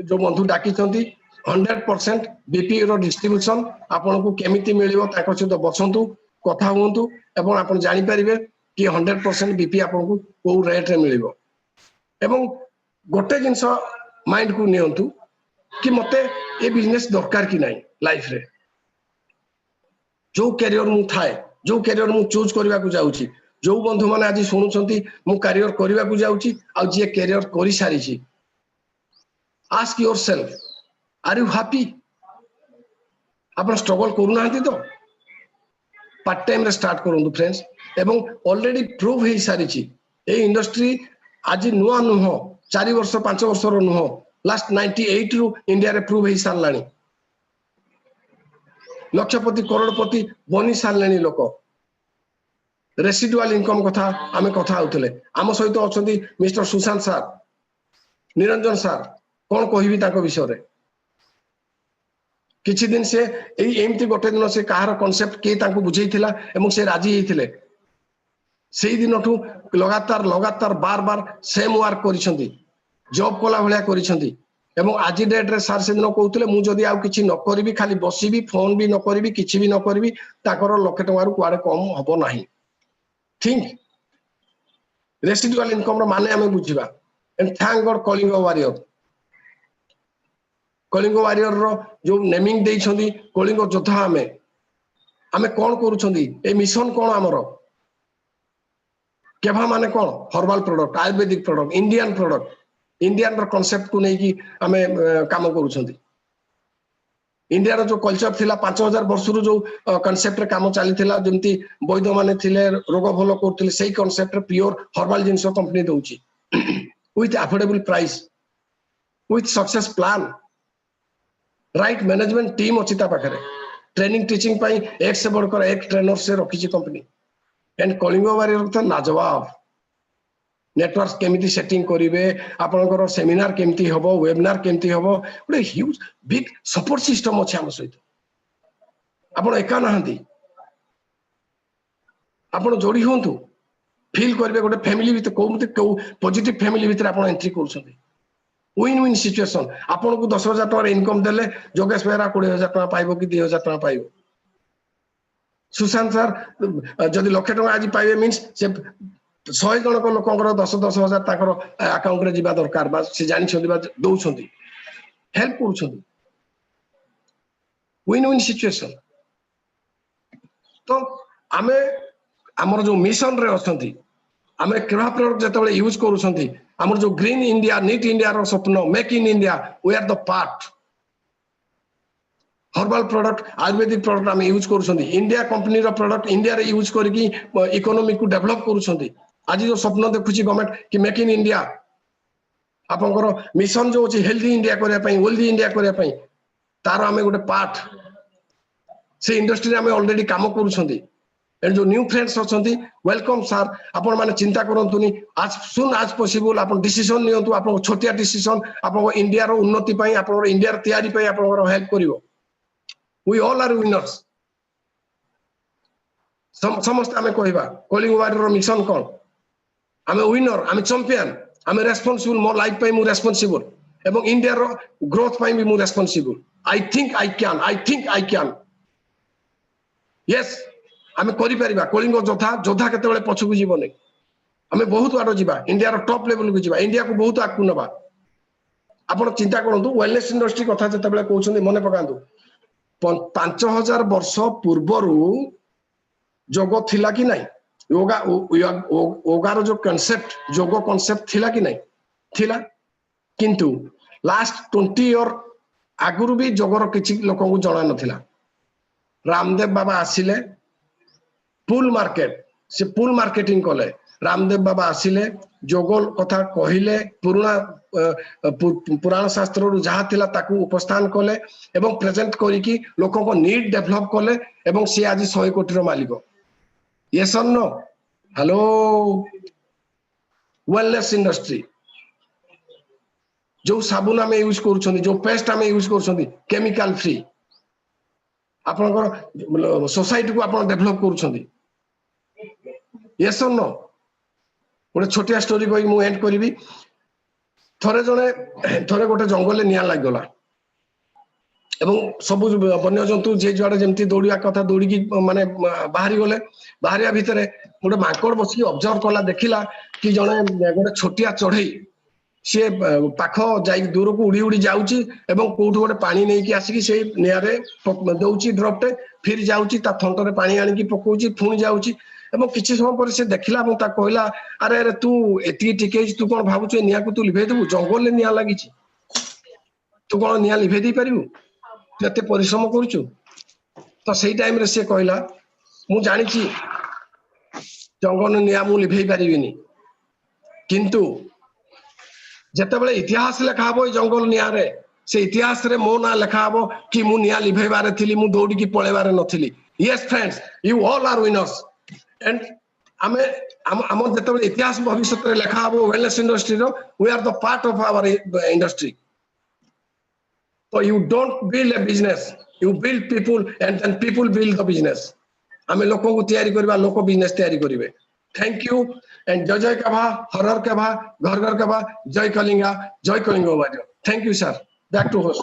जो बंधु डाकी छंती 100% बीपी रो डिस्ट्रीब्यूशन आपण को केमिति मिलिबो ताको सहित बसंतु कथा हुंतु एवं आपण जानि परिबे कि 100% बीपी आपण को को रेट रे मिलिबो एवं गोटे जिंस माइंड को नियंतु कि मते ए बिजनेस दरकार कि नाही लाइफ रे जो कैरियर मु थाए जो कैरियर मु चूज करबा को जाउची जो बंधु माने आज शुणुचंती मु कैरियर करबा को जाउची आ जे कैरियर करि सारी छी ask yourself are you happy आपण स्ट्रगल करू नांती तो पार्ट टाइम रे स्टार्ट करंतु फ्रेंड्स एवं ऑलरेडी प्रूव हे सारी छी ए इंडस्ट्री आज नुआ नुह 4 वर्ष 5 वर्ष रो नुह लास्ट 98 रु इंडिया रे प्रूव हे सारलानी लक्षपति करोड़पति बनी सारलानी लोक रेसिडुअल इनकम कथा आमे कथा होतले आम सहित अछंती mister Sushant sir Niranjan sir कोन कहिबी ताको विषय रे किछि दिन से एमती गोटे दिन से कहार कांसेप्ट के ताको बुझेइथिला एवं से राजी हेइथिले सेही दिनठू लगातार बार बार सेम वर्क करिसंती जॉब कोला भलिया करिसंती एवं आज डेट रे सर से दिन कहउतले मु जदी आ किछि न करबी खाली बसीबी फोन भी न करबी किछि भी न करबी ताकर लक्ष टंका रु कुआडे कम हबो नाही थिंक रेसिडुअल इनकम रो माने हमें बुझिबा and thank God Kalinga warrior रो जो नेमिंग देई छंदी कलिंग योद्धा हमें कोन करू छंदी ए मिशन कोन हमरो केभा माने कोन herbal product Ayurvedic product Indian रो कांसेप्ट को नै कि हमें काम करू छंदी इंडिया रो जो कल्चर थिला 5000 वर्ष रु जो कांसेप्ट रे काम चली थिला जेमती वैद्य माने थिले रोग भलो करथिले सेही कांसेप्ट रे प्योर हर्बल जिंस कंपनी दउची with affordable price with success plan right management team अछि ता पाखरे ट्रेनिंग टीचिंग पई एक से बढ़कर एक ट्रेनर से रखी कंपनी एंड कलिंग वॉरियर तो लाजवाब नेटवर्क केमिति सेटिंग करिवे आपनकर सेमिनार केमिति हबो वेबिनार केमिति हबो बड़े ह्यूज बिग सपोर्ट सिस्टम अछि हम सहित आपण एका नहंती आपण जोड़ी होंतु फील करिवे गोटे फैमिली वित को पॉजिटिव फैमिली भीतर आपण एंट्री करछथि विन विन सिचुएशन आपण को 10,000 टका इनकम देले जोगेश बेहरा 20,000 टका पाइबो कि 2,000 टका पाइबो सुशांत सर जदि लक्ष टका आज पाइबे मींस से 100 जनक लोकंकर 10,000 ताकर अकाउंट रे जिबा दरकार बा से जानि छथि बा दउ छथि हेल्प करू छथि विन विन सिचुएशन तो आमे हमर जो मिशन रे अछथि आमे केहा प्रोडक्ट जतबे यूज करू छथि हमर जो ग्रीन इंडिया नीट इंडिया रो स्वप्न make in India we are the part herbal product Ayurvedic product आम यूज कर इंडिया कंपनी रो प्रोडक्ट इंडिया रे यूज करके इकोनॉमी को डेवलप कर आज जो स्वप्न देखुची गवर्नमेंट कि मेक इन इंडिया आपनकर मिशन जो अछि हेल्दी इंडिया करया पई वेल्दी इंडिया करया पई तार आमे गोटे पार्ट से इंडस्ट्री रे आमे ऑलरेडी काम करूछंती एंड जो न्यू फ्रेंड्स अछंती वेलकम सर आपण माने चिंता करंतुनी आज सुन आज पॉसिबल आपण डिसीजन नियंतु आपण छोटिया डिसीजन आपण इंडिया रो उन्नति पई आपण इंडिया रो तयारी पई आपण हेल्प करिवो वी ऑल आर विनर्स समस्त आमे कहबा कलिंग वॉरियर रो मिशन कोन आमे विनर आमे चैंपियन आमे रेस्पोंसिबल मोर लाइफ पई मु रेस्पोंसिबल एवं इंडिया रो ग्रोथ पई भी मु responsible I think I can yes आमे करि परिबा कलिंग जोधा केते बेले पछकु जीवो नै आमे बहुत आडो जीवा इंडिया रो टॉप लेवल को जीवा इंडिया को बहुत आकु नबा आपण चिंता करंतु वेलनेस इंडस्ट्री कथा जते बेले कहउछन मने पकांतु 5000 वर्ष पूर्वरु जोग थिला कि नहीं योगा जो कांसेप्ट जोग कांसेप्ट थिला कि नहीं थिला किंतु लास्ट 20 ईयर आगुरु भी जोगर किछि लोक को जणा नथिला रामदेव बाबा आसिले पुल मार्केट से पुल मार्केटिंग कले रामदेव बाबा आसिले जोग कथा कहले पुराण शास्त्र जहाँ थिला ताकू उपस्थान कले एवं प्रेजेंट करिकी लोकों को नीड डेवलप कले एवं सी आज 100 कोटी मालिक यस और नो हेलो वेलनेस इंडस्ट्री जो साबुन आम यूज कर जो पेस्ट आम यूज कर केमिकल फ्री आपन सोसाइटी को आप डेभलप कर यस और नो गोटे छोटिया स्टोरी कही मु एंड करी थरे जड़े गोटे जंगल निया लगला एवं सब वन्य जंतु जे जुआड़े जमती दौड़ा कथा दौड़ी माने बाहरी गले बाहरिया भितर गोटे माकड़ बसिक ऑब्जर्व कला देखिला कि जड़े गोटे छोटिया चढ़ई सी पाख जा दूर को उड़ी उड़ी जाऊँगी एवं कोठू गोटे पानी नहीं आसिक से निआरे दौची ड्रपटे फिर जाऊँगी थंटरे पानी आनिकी पकाउची पुणी जाऊँगी एवं किसी समय पर से देखला कहला अरे अरे तू एति टिके तू कौन भावुଛୁ निया को तू लिभे देबू जंगल निया लगी तू कौन निया लिभे दे पारिबू तू एते परिश्रम करूछु तो सही टाइम रे से कहला मु जानी जंगल निया मु लिभे पारिबिनी किंतु जते बेले इतिहास लेखा हबो जंगल निया रे से इतिहास रे मो ना लेखा हबो कि मु निया लिभेबारे थिली मु दौड़ी की पळेबारे नथिली yes friends you all are winners and आमे आम जते इतिहास भविष्य रे लेखा हबो वेलनेस इंडस्ट्री रो we are the part of our industry so you don't build a business you build people and then people build the business आमे लोकों को तैयारी करबा लोक बिजनेस तैयारी करिवे थैंक यू एंड जय जय कभा हर हर कभा घर घर कभा जय Kalinga thank you sir back to host